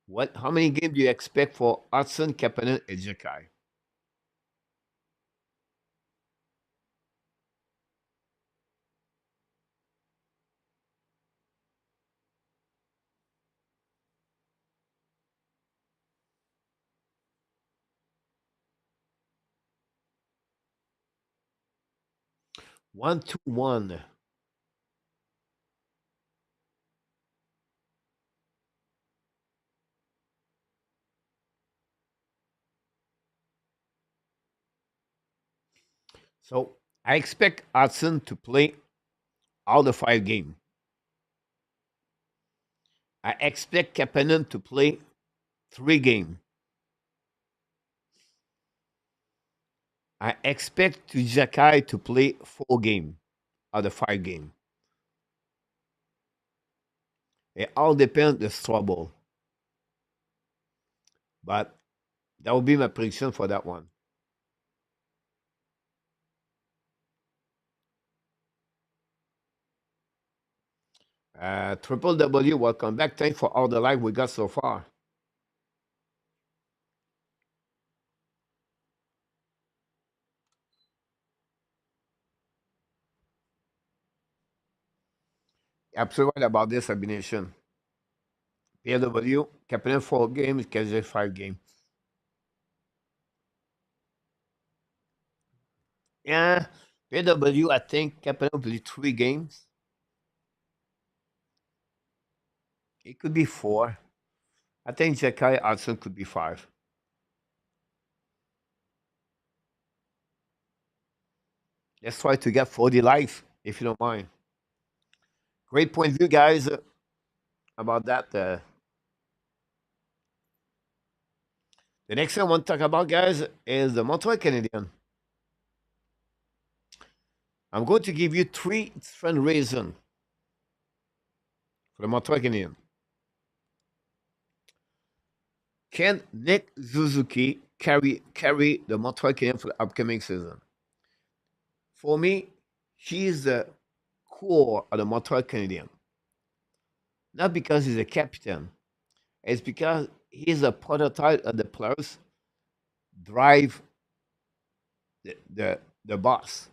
What? How many games do you expect for Hudson, Kapanen, and Jekai? One to one. So I expect Hudson to play all the 5 games. I expect Kapanen to play 3 games. I expect Jakai to play 4 games out of 5 games. It all depends on the trouble. But that will be my prediction for that one. Triple W, welcome back. Thanks for all the live we got so far. Absolutely right about this combination. PW, Kapanen 4 games, KJ 5 games. Yeah, PW, I think Kapanen will play 3 games. It could be 4. I think Jakai Hudson could be 5. Let's try to get 40 likes, if you don't mind. Great point of view, guys, about that. The next thing I want to talk about, guys, is the Montreal Canadiens. I'm going to give you 3 different reasons for the Montreal Canadiens. Can Nick Suzuki carry the Montreal Canadiens for the upcoming season? For me, he's the core of the Montreal Canadiens. Not because he's a captain, it's because he's a prototype of the players drive the boss.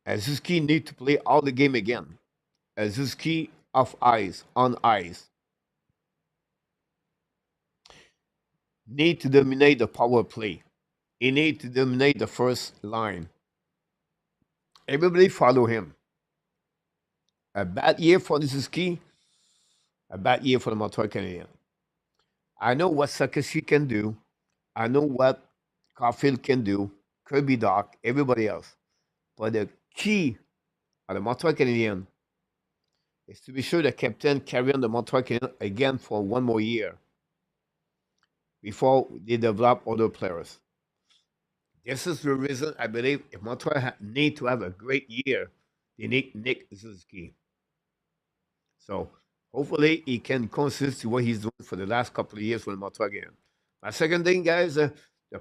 Suzuki need to play all the game again. Suzuki off ice, on ice. Need to dominate the power play. He need to dominate the first line. Everybody follow him. A bad year for Suzuki, a bad year for the Montreal Canadiens. I know what Sakashi can do. I know what Caulfield can do, Kirby Doc, everybody else. But the key of the Montreal Canadiens is to be sure the captain carry on the Montreal Canadiens again for one more year before they develop other players. This is the reason I believe if Montreal need to have a great year, they need Nick Suzuki. So hopefully he can consist what he's doing for the last couple of years with Montreal again. My second thing, guys, the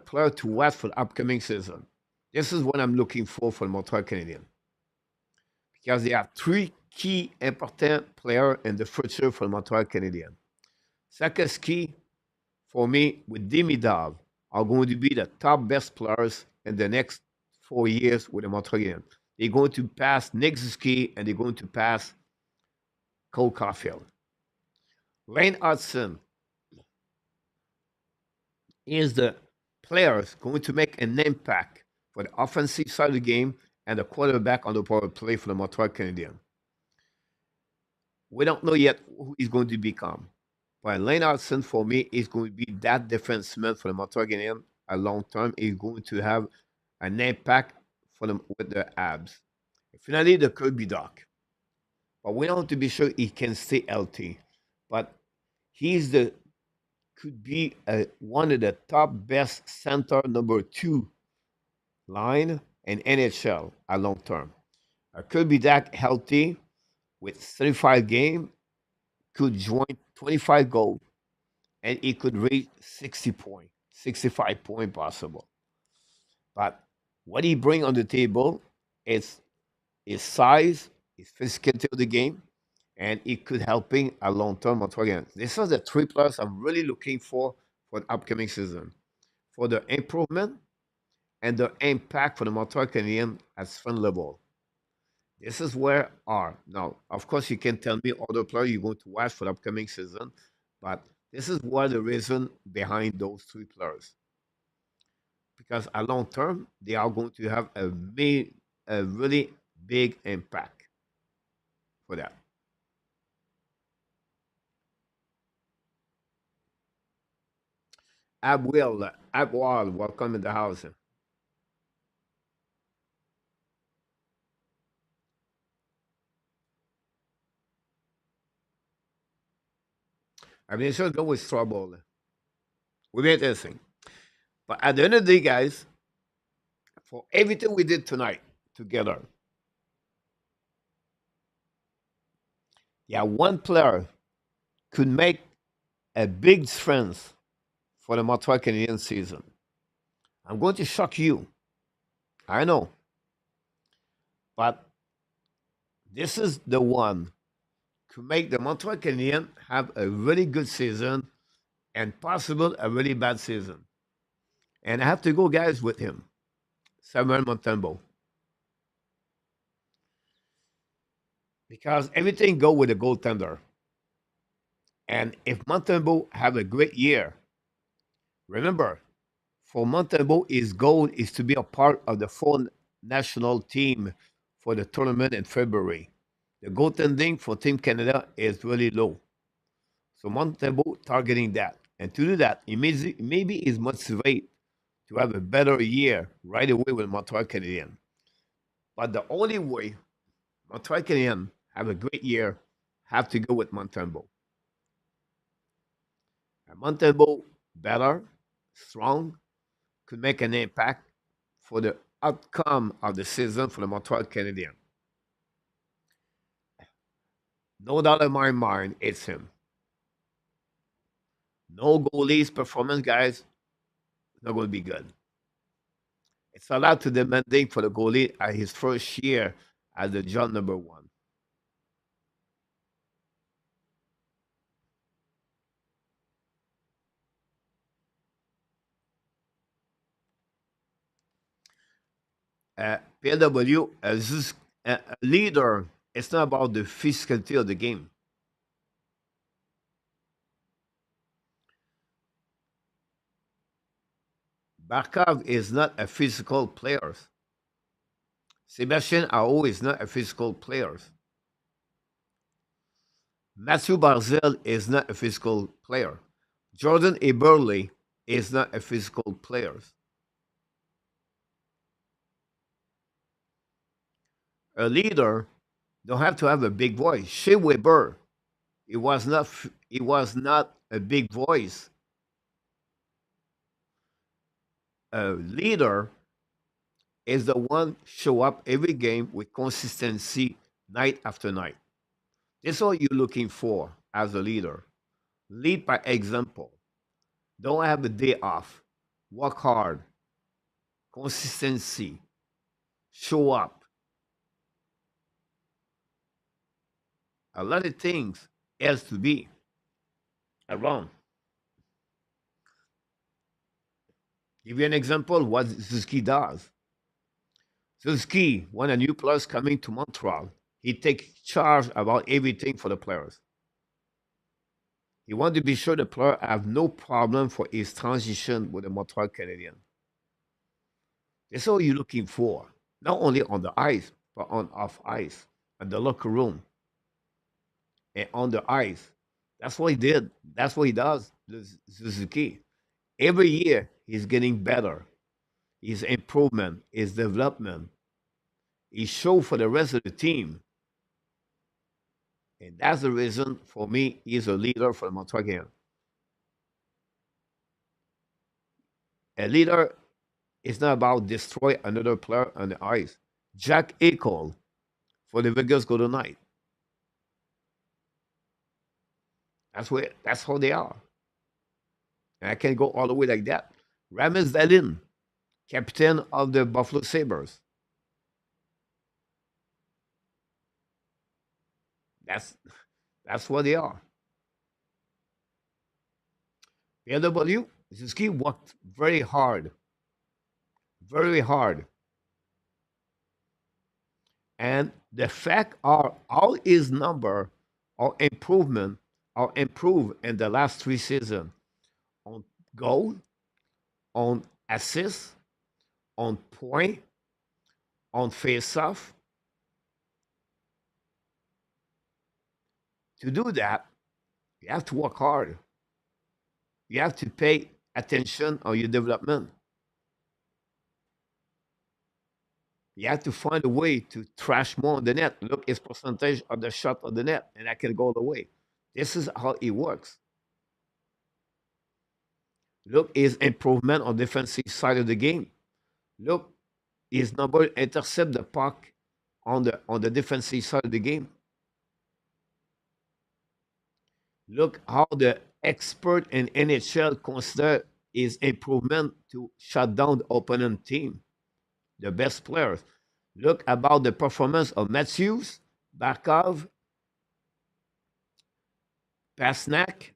player to watch for the upcoming season. This is what I'm looking for the Montreal Canadiens because they have three key important players in the future for the Montreal Canadiens. Second key for me with Demidov are going to be the top best players in the next 4 years with the Montreal Canadiens. They're going to pass Nick Suzuki and they're going to pass Cole Caulfield. Lane Hudson is the players going to make an impact for the offensive side of the game and the quarterback on the power play for the Montreal Canadiens. We don't know yet who he's going to become. But Lane Hudson, for me, is going to be that defenseman for the Montreal Canadiens a long term. He's going to have an impact for them with the Habs. Finally, the Kirby Doc. But we don't have to be sure he can stay healthy. But he's the could be one of the top best center number two line in NHL a long term. Could be that healthy with 35 game, could join 25 goals, and he could reach 60 point, 65 point possible. But what he bring on the table is his size, his physicality of the game, and it could helping a long term again. This is the three players I'm really looking for the upcoming season. For the improvement and the impact for the Montreal Canadiens at fun level. This is where are now. Of course, you can tell me other players you're going to watch for the upcoming season, but this is what the reason behind those three players. Because a long term, they are going to have a really big impact for that. Abwal, welcome in the house. I mean, it's just always trouble. We made this thing. But at the end of the day, guys, for everything we did tonight together, yeah, one player could make a big difference for the Montreal Canadiens season. I'm going to shock you. I know. But this is the one to make the Montreal Canadiens have a really good season and possible a really bad season. And I have to go, guys, with him, Samuel Montembeau, because everything go with the goaltender. And if Montembeau have a great year, remember, for Montembeau, his goal is to be a part of the full national team for the tournament in February. The goaltending for Team Canada is really low. So Montembeau targeting that. And to do that, maybe is motivated to have a better year right away with Montreal Canadiens. But the only way Montreal Canadiens have a great year have to go with Montembeau. And Montembeau better, strong, could make an impact for the outcome of the season for the Montreal Canadiens. No doubt in my mind, it's him. No goalie's performance, guys, not going to be good. It's a lot too demanding for the goalie at his first year as the job number one. PLW, as a leader, it's not about the physicality of the game. Barkov is not a physical player. Sebastian Aho is not a physical player. Matthew Barzell is not a physical player. Jordan Eberle is not a physical player. A leader don't have to have a big voice. Shea Weber, it was not a big voice. A leader is the one show up every game with consistency night after night. That's all you're looking for as a leader. Lead by example. Don't have a day off. Work hard. Consistency. Show up. A lot of things has to be around. Give you an example what Suzuki does. Suzuki, when a new player is coming to Montreal, he takes charge about everything for the players. He wants to be sure the player have no problem for his transition with the Montreal Canadiens. That's all you're looking for, not only on the ice, but on off ice, in the locker room, and on the ice. That's what he did. That's what he does, Suzuki. Every year, he's getting better. His improvement, his development, he show for the rest of the team. And that's the reason for me he's a leader for the Montreal Canadiens. A leader is not about destroy another player on the ice. Jack Eichel for the Vegas Golden Knight. That's how they are. And I can go all the way like that. Ramis Dalin, captain of the Buffalo Sabres. That's that's what they are. PLW, Suzuki worked very hard. And the fact are all his number are improved in the last three seasons on goal, on assist, on point, on face-off. To do that, you have to work hard. You have to pay attention on your development. You have to find a way to trash more on the net. Look, his percentage of the shot on the net, and I can go the way. This is how it works. Look, his improvement on defensive side of the game. Look, his number intercept the puck on the defensive side of the game. Look how the expert in NHL consider his improvement to shut down the opponent team, the best players. Look about the performance of Matthews, Barkov, Pasnak,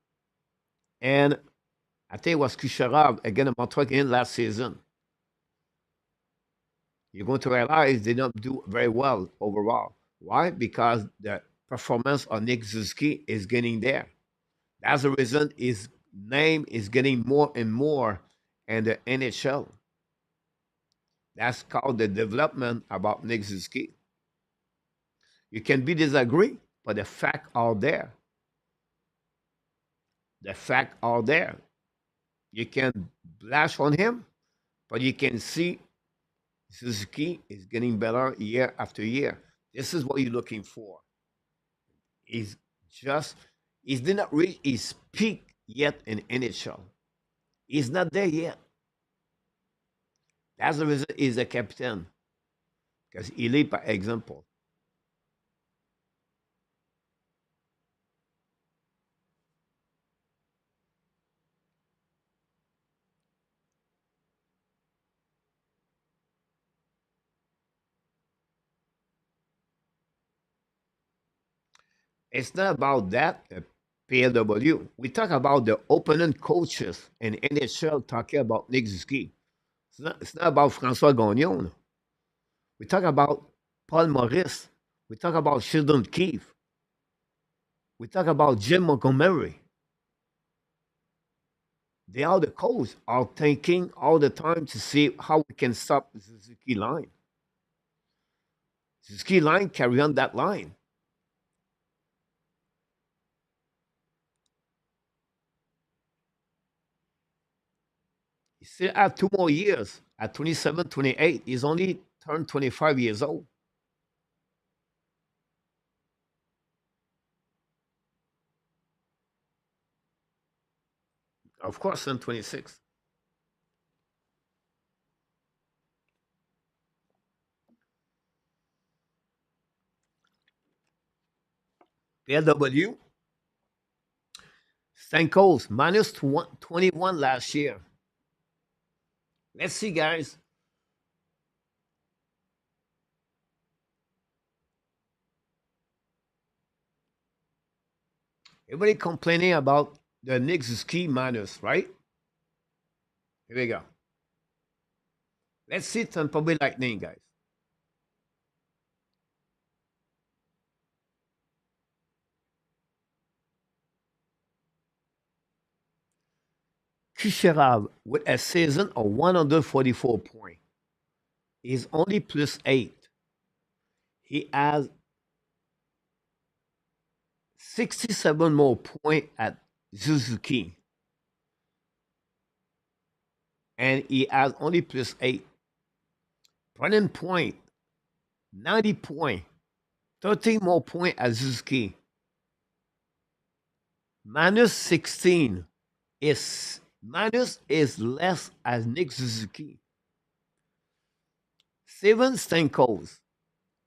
and I think it was Kucherov again in Montreal in last season. You're going to realize they don't do very well overall. Why? Because the performance of Nick Suzuki is getting there. That's the reason his name is getting more and more in the NHL. That's called the development about Nick Suzuki. You can be disagree, but the facts are there. The facts are there. You can blast on him, but you can see Suzuki is getting better year after year. This is what you're looking for. He's just he did not reach his peak yet in NHL. He's not there yet. That's the reason he's a captain. Because he lead by example. It's not about that PLW. We talk about the opponent coaches in NHL talking about Nick Suzuki. It's not about François Gagnon. We talk about Paul Maurice. We talk about Sheldon Keefe. We talk about Jim Montgomery. They are the coach are thinking all the time to see how we can stop the Suzuki line. Suzuki line carry on that line. He still have 2 more years at 27, 28. He's only turned 25 years old. Of course, I'm 26. LW, Stanko's minus 21 last year. Let's see, guys. Everybody complaining about the Knicks ski minus, right? Here we go. Let's see Tampa Bay Lightning, guys. Kucherov with a season of 144 points is only plus 8. He has 67 more points at Suzuki, and he has only plus 8. Brennan Point, 90 points, 13 more points at Suzuki. Minus 16 is less as Nick Suzuki. Steven Stamkos,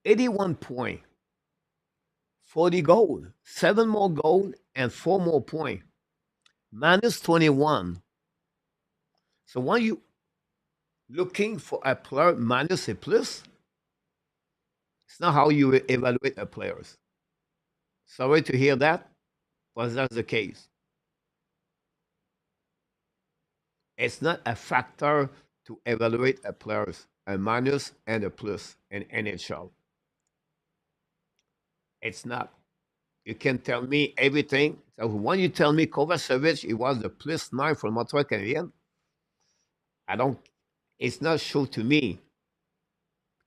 81 points, 40 gold, 7 more gold, and 4 more points. Minus 21. So when you looking for a player minus a plus, it's not how you evaluate a players. Sorry to hear that, but that's the case. It's not a factor to evaluate a players, a minus and a plus in NHL. It's not. You can tell me everything. So when you tell me Kovacevic, it was the plus 9 for Montreal Canadiens, I don't, it's not show to me.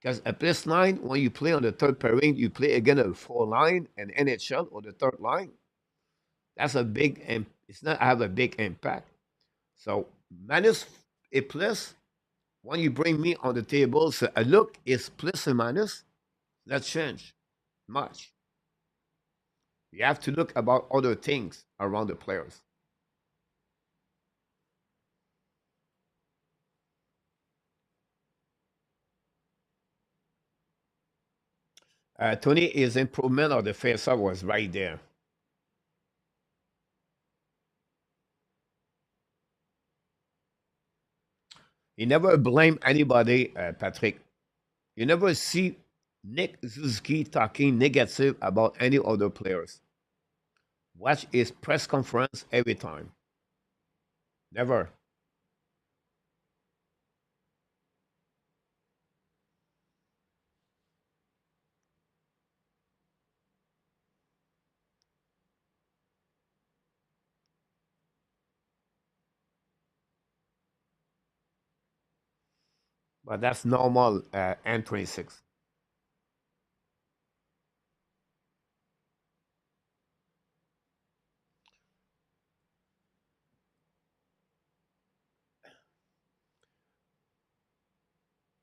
Because a plus 9, when you play on the third pairing, you play again a 4 line and NHL or the third line. That's a big, it's not have a big impact. So minus a plus, when you bring me on the table, so a look is plus and minus, not change much. You have to look about other things around the players. Tony, his improvement of the face-off was right there. You never blame anybody, Patrick. You never see Nick Suzuki talking negative about any other players. Watch his press conference every time. Never. But that's normal, N26.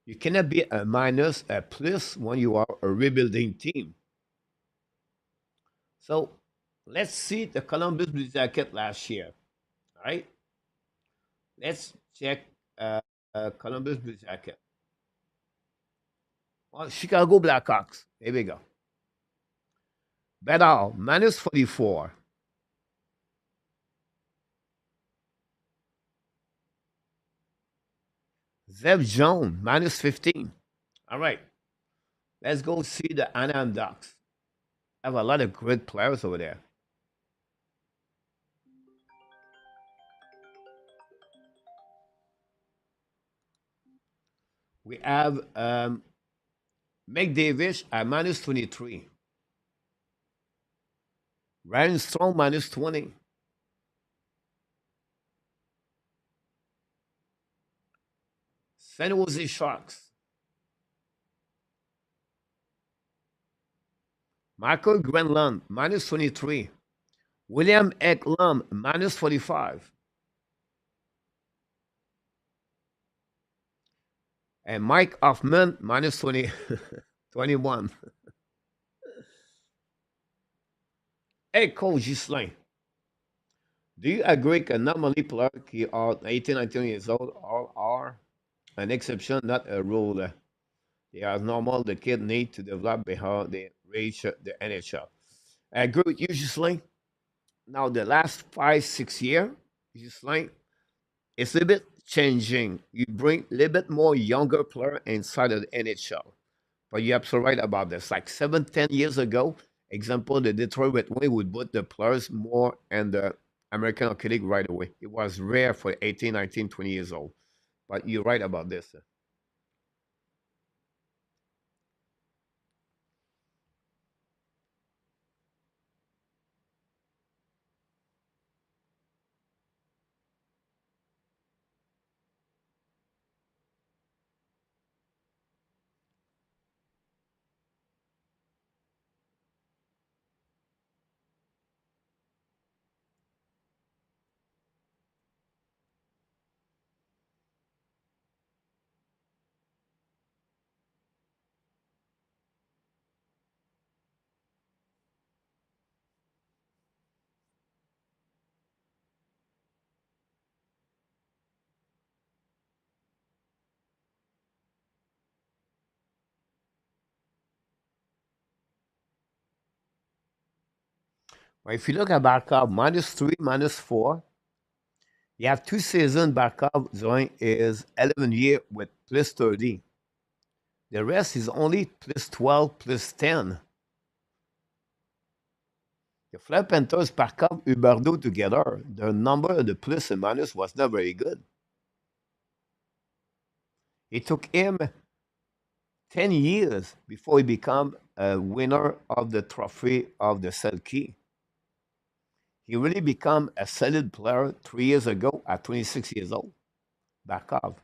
You cannot be a minus, a plus when you are a rebuilding team. So let's see the Columbus Blue Jacket last year. All right. Let's check uh, Columbus Blue Jacket. Well, Chicago Blackhawks. Here we go. Bedell, minus 44. Zev Jones, minus 15. All right. Let's go see the Anaheim Ducks. I have a lot of great players over there. We have McDavid at minus 23. Ryan Strong minus 20. San Jose Sharks. Michael Grenland minus 23. William Eklund minus 45. And Mike Hoffman minus 20, 21. Hey, Coach Gislain, do you agree that normally players who are 18, 19 years old all are an exception, not a rule? They are normal. The kid need to develop before they reach the NHL. I agree with you, Ghislain. Now, the last 5, 6 years, Ghislain, it's a little bit changing. You bring a little bit more younger player inside of the NHL. But you're absolutely right about this. Like 7, 10 years ago, example, the Detroit Red Wings would put the players more in the American Hockey League right away. It was rare for 18, 19, 20 years old. But you're right about this. Well, if you look at Barkov, -3, -4, you have 2 seasons Barkov during his 11 year with +30. The rest is only +12, +10. The Fleur Panthers, Barkov, Huberdeau together, the number of the plus and minus was not very good. It took him 10 years before he became a winner of the trophy of the Selkie. He really became a solid player 3 years ago at 26 years old. Barkov.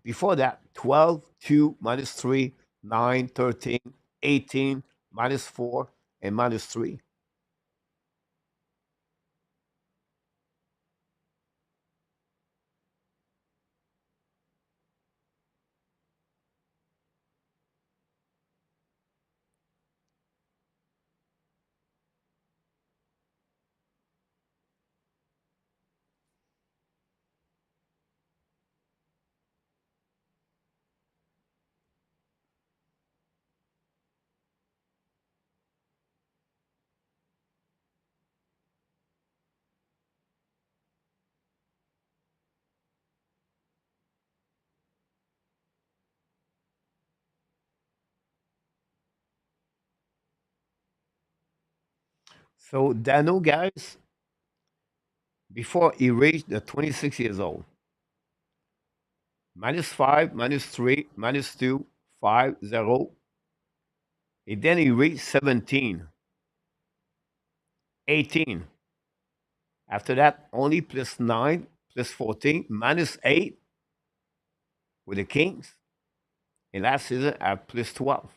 Before that, 12, 2, -3, 9, 13, 18, -4, and -3. So Dano, guys, before he reached the 26 years old, -5, -3, -2, 5, 0. And then he reached 17, 18. After that, only +9, +14, -8 with the Kings. And last season at +12.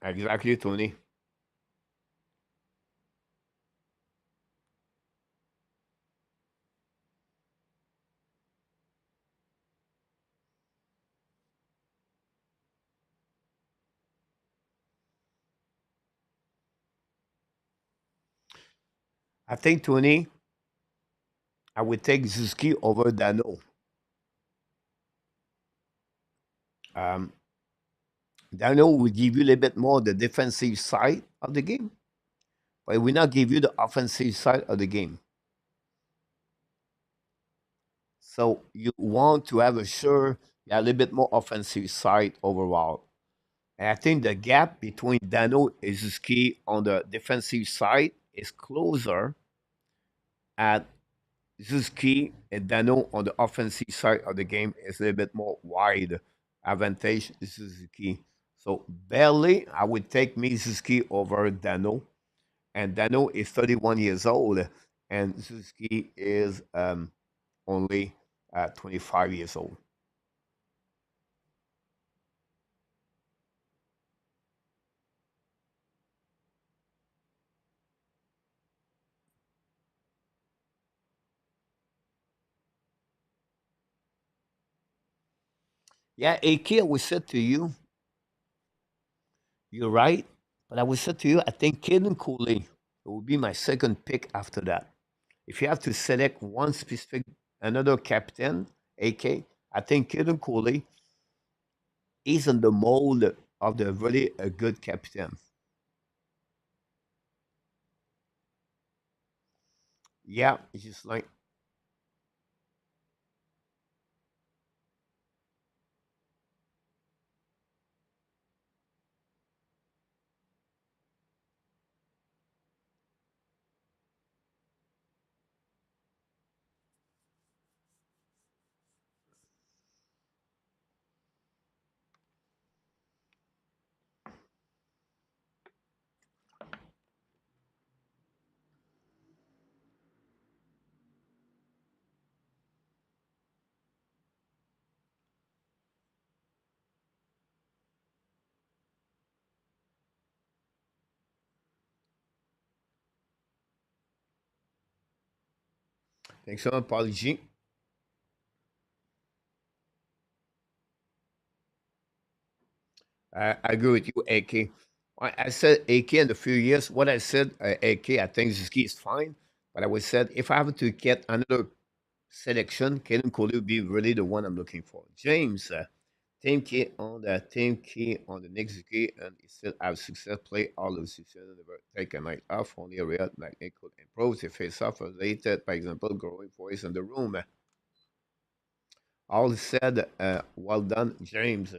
Exactly, Tony. I think, Tony, I would take Zuski over Dano. Um, Dano will give you a little bit more the defensive side of the game, but it will not give you the offensive side of the game. So you want to have a sure, yeah, a little bit more offensive side overall. And I think the gap between Dano and Zuski on the defensive side is closer at Zuski and Dano on the offensive side of the game is a little bit more wide advantage to Suzuki. So barely I would take Mizuki over Dano. And Dano is 31 years old and Suzuki is only 25 years old. Yeah, AK, I would say to you, you're right. But I would say to you, I think Caden Cooley will be my second pick after that. If you have to select one specific another captain, AK, I think Kieran Cooley is in the mold of the really a good captain. Yeah, it's just like thanks so much, Paul G. I agree with you, AK. I said AK in a few years. What I said, AK, I think Ziski is fine. But I would said if I have to get another selection, Caden Coley would be really the one I'm looking for. James, team key on the next key, and he still have success play all of the season. Never take a night off. Only area like it could improve the face off related, for example, growing voice in the room. All said, well done, James.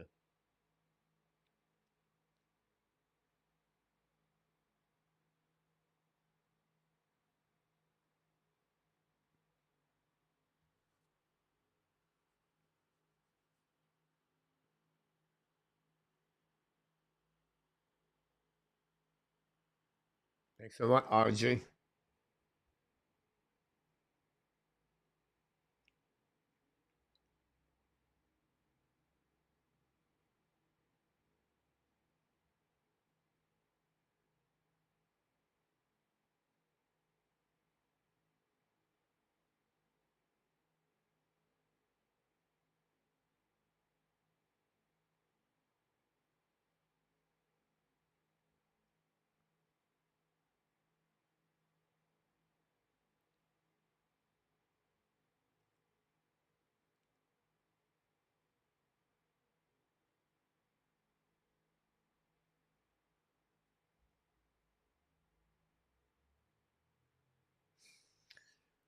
Thanks so much, RJ.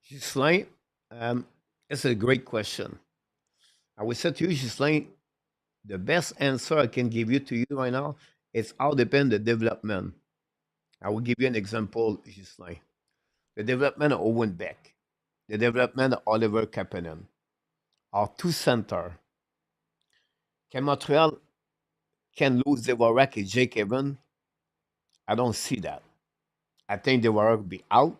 Ghislain, um, it's a great question. I would say to you, Ghislain, the best answer I can give you to you right now, it's all depend the development. I will give you an example, Ghislain. The development of Owen Beck, the development of Oliver Kapanen, our two center. Can Montreal can lose Devorak and Jake Evans? I don't see that. I think Devorak will be out.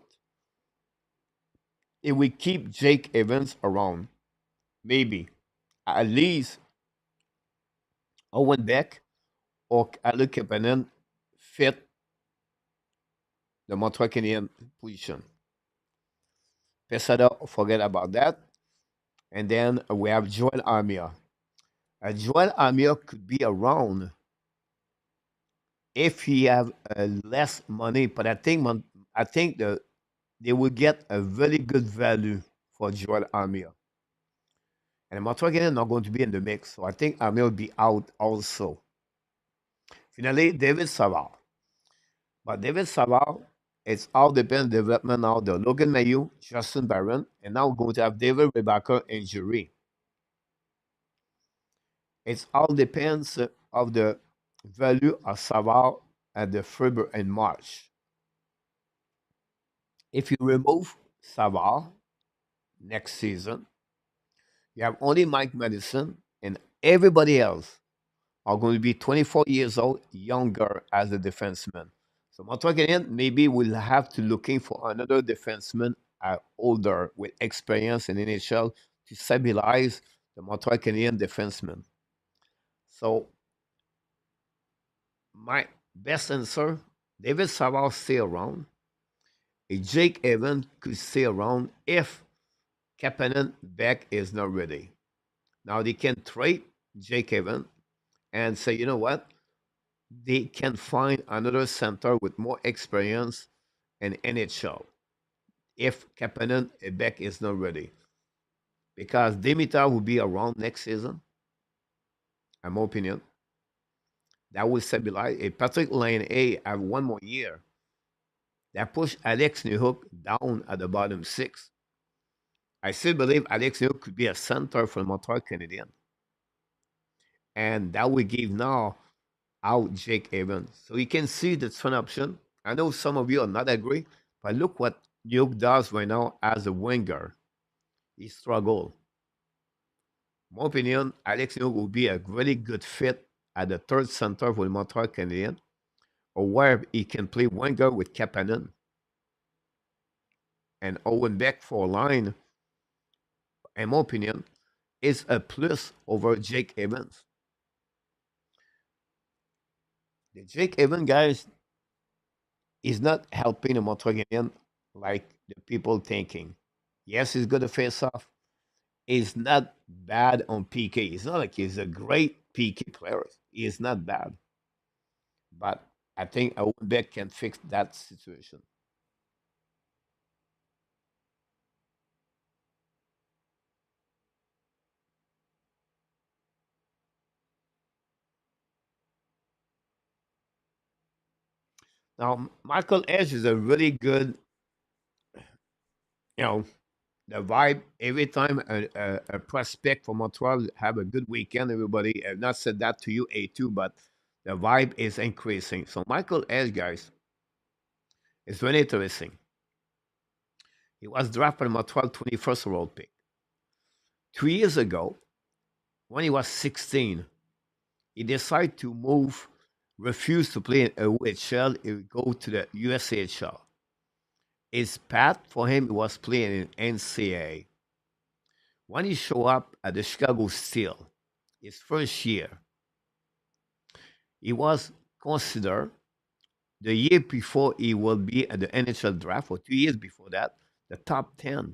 If we keep Jake Evans around, maybe at least Owen Beck or Oliver Kapanen fit the Montreal Canadiens position. Pesada, forget about that. And then we have Joel Armia. Joel Armia could be around if he have less money, but I think they will get a very good value for Joel Armia. And Montreal Canadiens not going to be in the mix, so I think Armia will be out also. Finally, David Savard. But David Savard, it's all depends development now. The Logan Mayu, Justin Barron, and now we're going to have David Rebecca injury. It all depends of the value of Savard at the February and March. If you remove Savard next season, you have only Mike Madison and everybody else are going to be 24 years old, younger as a defenseman. So Montreal Canadiens maybe will have to looking for another defenseman older with experience in NHL to stabilize the Montreal Canadiens defenseman. So my best answer, David Savard stay around. Jake Evans could stay around if Kapanen Beck is not ready. Now they can trade Jake Evans and say, you know what? They can find another center with more experience in NHL. if Kapanen and Beck is not ready. Because Dimitar will be around next season, in my opinion. That will stabilize. A Patrick Lane A have one more year. That push Alex Newhook down at the bottom six. I still believe Alex Newhook could be a center for the Montreal Canadiens. And that will give now out Jake Evans. So you can see that's one option. I know some of you are not agree, but look what Newhook does right now as a winger. He struggle. In my opinion, Alex Newhook will be a really good fit at the third center for the Montreal Canadiens, or where he can play winger with Kapanen and Owen Beck for a line, in my opinion, is a plus over Jake Evans. The Jake Evans guys is not helping the Montreal Canadiens like the people thinking. Yes, he's good to face off. He's not bad on PK. It's not like he's a great PK player. He is not bad. But I think Owen Beck can fix that situation. Now, Michael Edge is a really good, you know, the vibe every time a prospect from Montreal have a good weekend. Everybody, I've not said that to you, A2, but the vibe is increasing. So Michael S, guys, is very interesting. He was drafted Montreal 21st overall pick. 2 years ago, when he was 16, he decided to move, refuse to play in OHL, he would go to the USHL. His path for him was playing in NCAA. When he showed up at the Chicago Steel, his first year, he was considered the year before he will be at the NHL draft, or 2 years before that, the top 10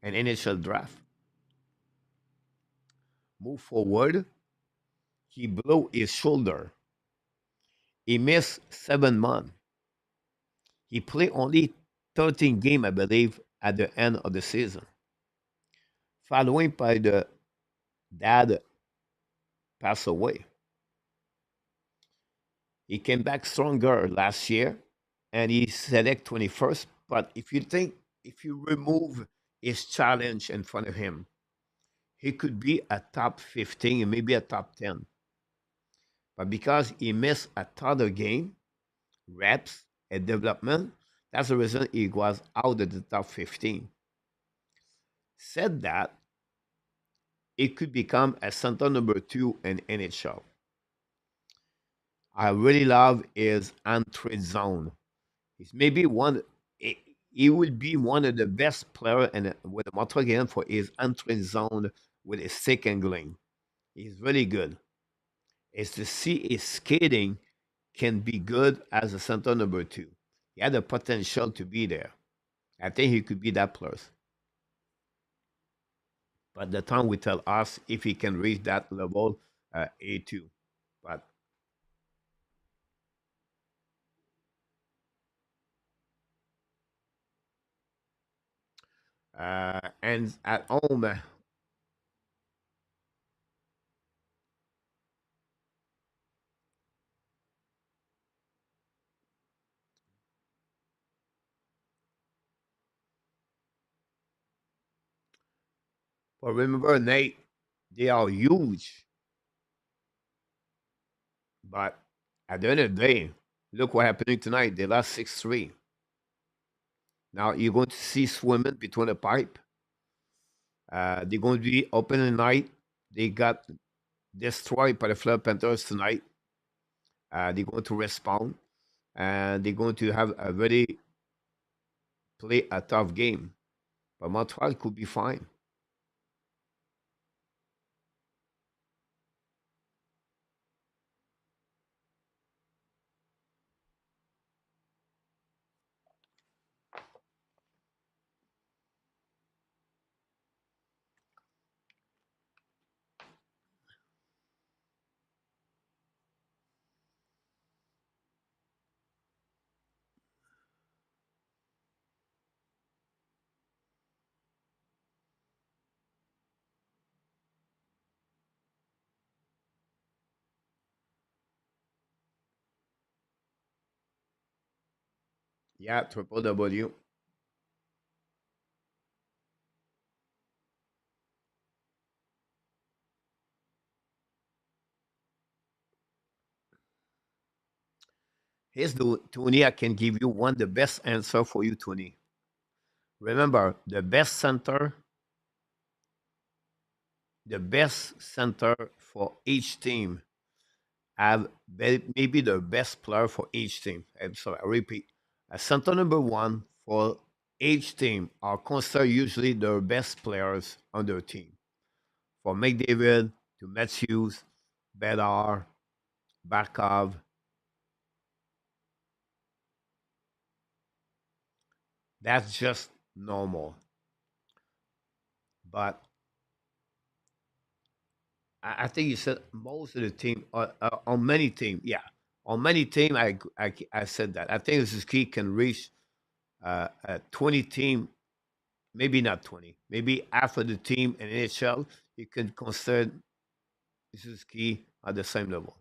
in NHL draft. Move forward, he blew his shoulder. He missed 7 months. He played only 13 games, I believe, at the end of the season. Following by the dad passed away. He came back stronger last year and he select 21st. But if you remove his challenge in front of him, he could be a top 15 and maybe a top 10. But because he missed a total game, reps, and development, that's the reason he was out of the top 15. Said that, it could become a center number two in NHL. I really love his entry zone. He's maybe one. He will be one of the best player in with the Montreal Canadiens for his entry zone with his stick angling. He's really good. Is to see his skating can be good as a center number two. He had the potential to be there. I think he could be that plus. But the time will tell us if he can reach that level, A2. But and at home, but remember, Nate, they are huge. But at the end of the day, look what happening tonight. They lost 6-3. Now you're going to see swimming between the pipe. They're going to be open tonight. They got destroyed by the Flood Panthers tonight. They're going to respond. And they're going to have a very play a tough game. But Montreal could be fine. Yeah, triple W. Here's the Tony. I can give you one the best answer for you, Tony. Remember, the best center for each team have maybe the best player for each team. I'm sorry, I repeat. A center number one for each team are considered usually the best players on their team. From McDavid to Matthews, Bedard, Barkov, that's just normal. But I think you said most of the team, on many team, yeah, on many team, I said that. I think this is key can reach a 20 team, maybe not 20, maybe half of the team in NHL, you can consider this is key at the same level.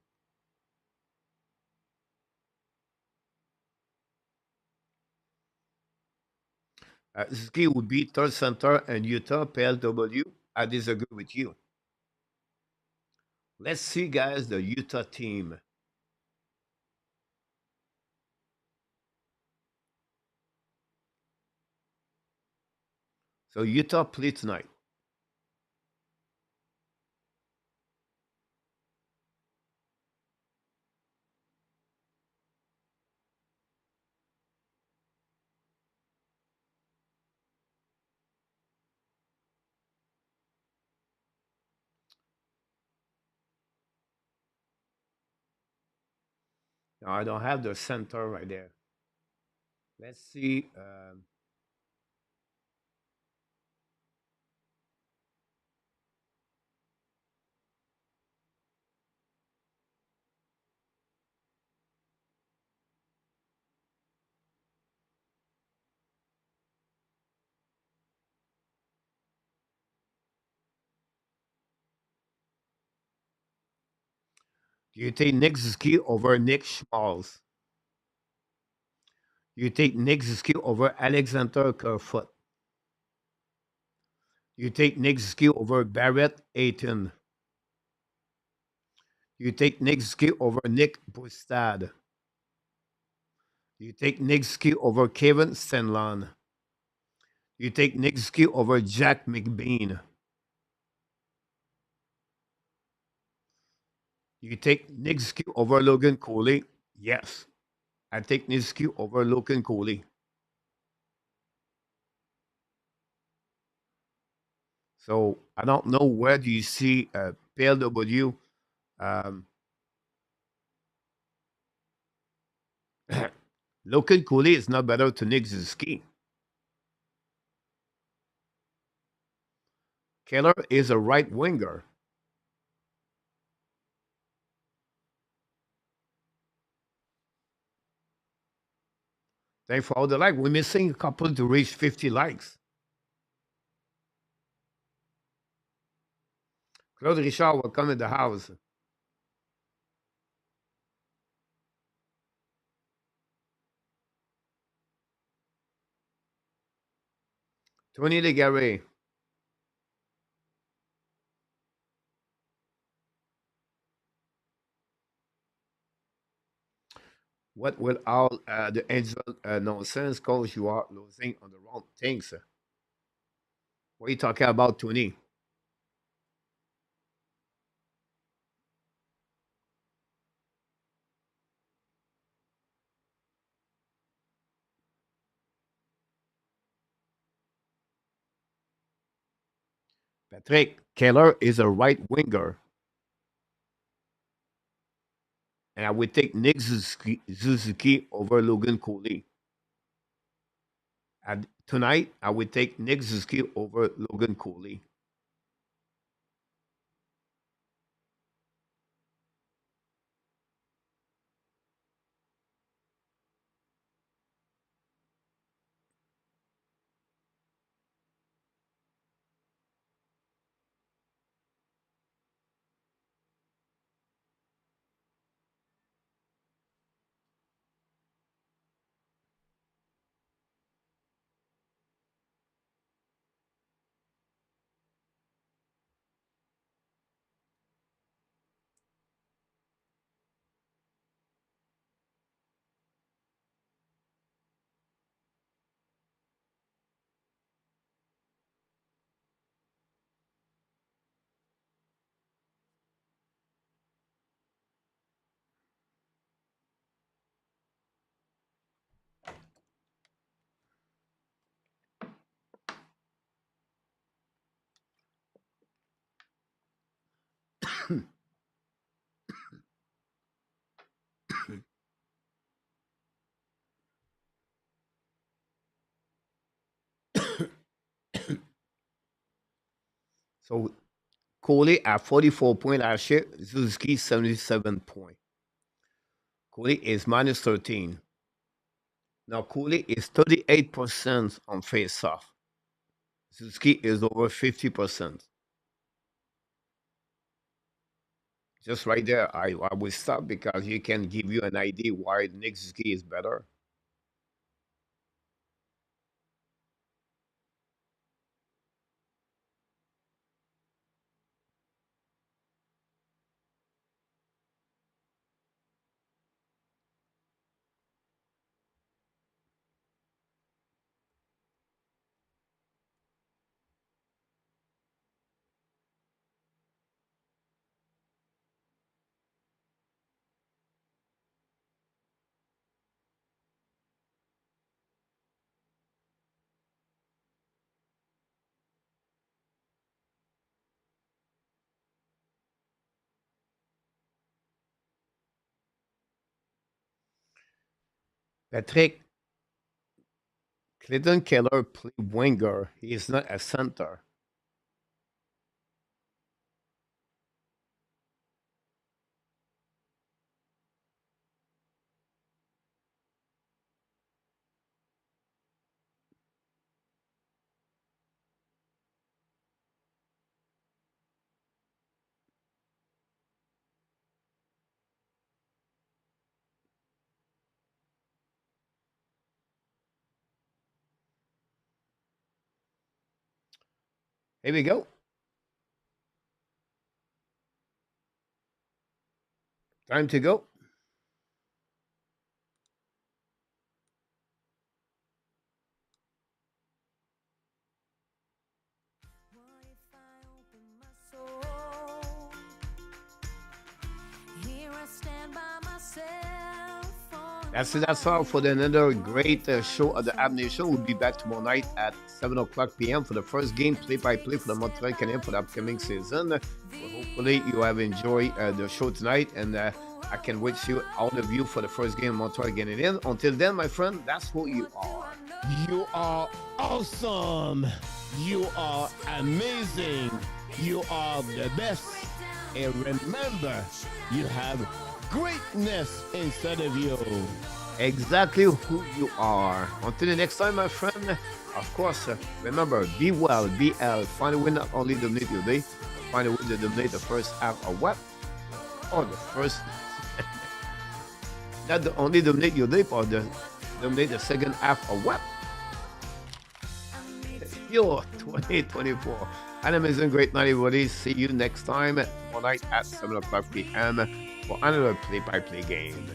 This is key would be third center and Utah PLW. I disagree with you. Let's see, guys, the Utah team. So Utah play tonight. Now, I don't have the center right there. Let's see. Do you take Nick Ziski over Nick Schmalz? You take Nick Ziski over Alexander Kerfoot. You take Nick Ziski over Barrett Aiton. You take Nick Ziski over Nick Bustad. You take Nick Ziski over Kevin Stenlon. You take Nick Ziski over Jack McBean. You take Nick Ziski over Logan Cooley. Yes, I take Nick Ziski over Logan Cooley. So I don't know where do you see PLW. Um, Logan Cooley is not better to Nick Ziski. Keller is a right winger. Thanks for all the like. We're missing a couple to reach 50 likes. Claude Richard will come in the house. Tony Legaré. What will all the angel nonsense cause you are losing on the wrong things? What are you talking about, Tony? Patrick Keller is a right winger, and I would take Nick Suzuki over Logan Cooley. And tonight, I would take Nick Suzuki over Logan Cooley. So Coley at 44 points last year, Suzuki 77 points. Coley is minus 13. Now Coley is 38% on face-off. Suzuki is over 50%. Just right there, I will stop because you can give you an idea why Nick Suzuki is better. Patrick, Clayton Keller play winger. He is not a center. Here we go. Time to go. That's all for another great show of the Ab Nation. We'll be back tomorrow night at 7 o'clock p.m. for the first game play-by-play for the Montreal Canadiens for the upcoming season. Well, hopefully, you have enjoyed the show tonight, and I can wish you all of you for the first game of Montreal Canadiens. Until then, my friend, that's who you are. You are awesome. You are amazing. You are the best. And remember, you have greatness inside of you. Exactly who you are. Until the next time, my friend, of course, remember, be well, be healthy. Find a way not only to dominate your day, but find a way to dominate the first half of what? Or the first, not the only dominate your day, but dominate the second half of what? Your 2024. An amazing great night, everybody. See you next time tomorrow night at 7 o'clock p.m. for another play-by-play game.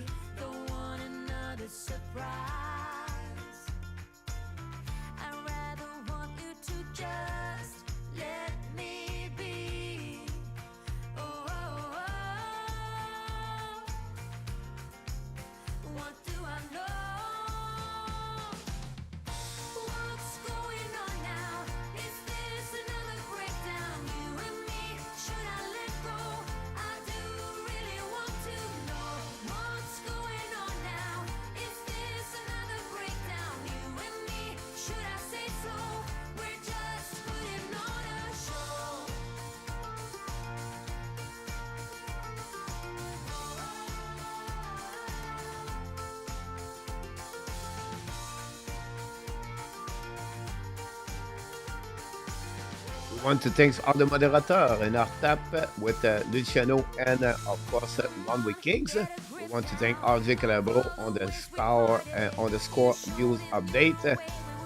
We want to thank all the moderators in our tap with Luciano and, of course, One Week Kings. We want to thank RJ Calabro on the score news update.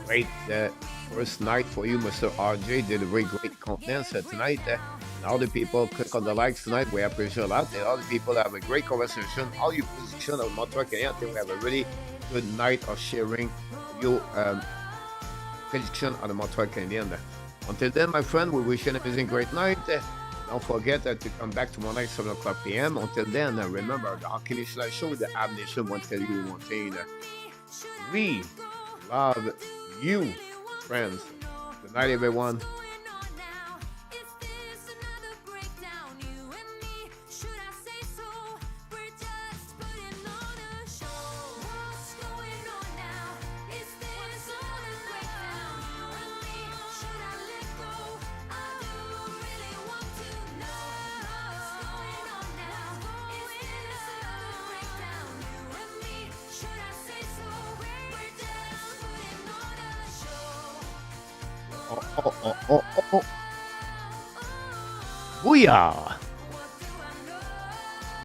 Great first night for you, Mr. RJ. Did a very great content tonight. And all the people click on the likes tonight. We appreciate a lot. And all the people have a great conversation. All your position of Montreal Canadiens. I think we have a really good night of sharing your prediction on the Montreal Canadiens. Until then, my friend, we wish you an amazing great night. Don't forget to come back tomorrow night, 7 o'clock p.m. Until then, remember, the Hockey Nation Live Show, the Ab Nation, want to tell you one thing. We love you, friends. Good night, everyone. Oh, oh, oh, oh. Booyah!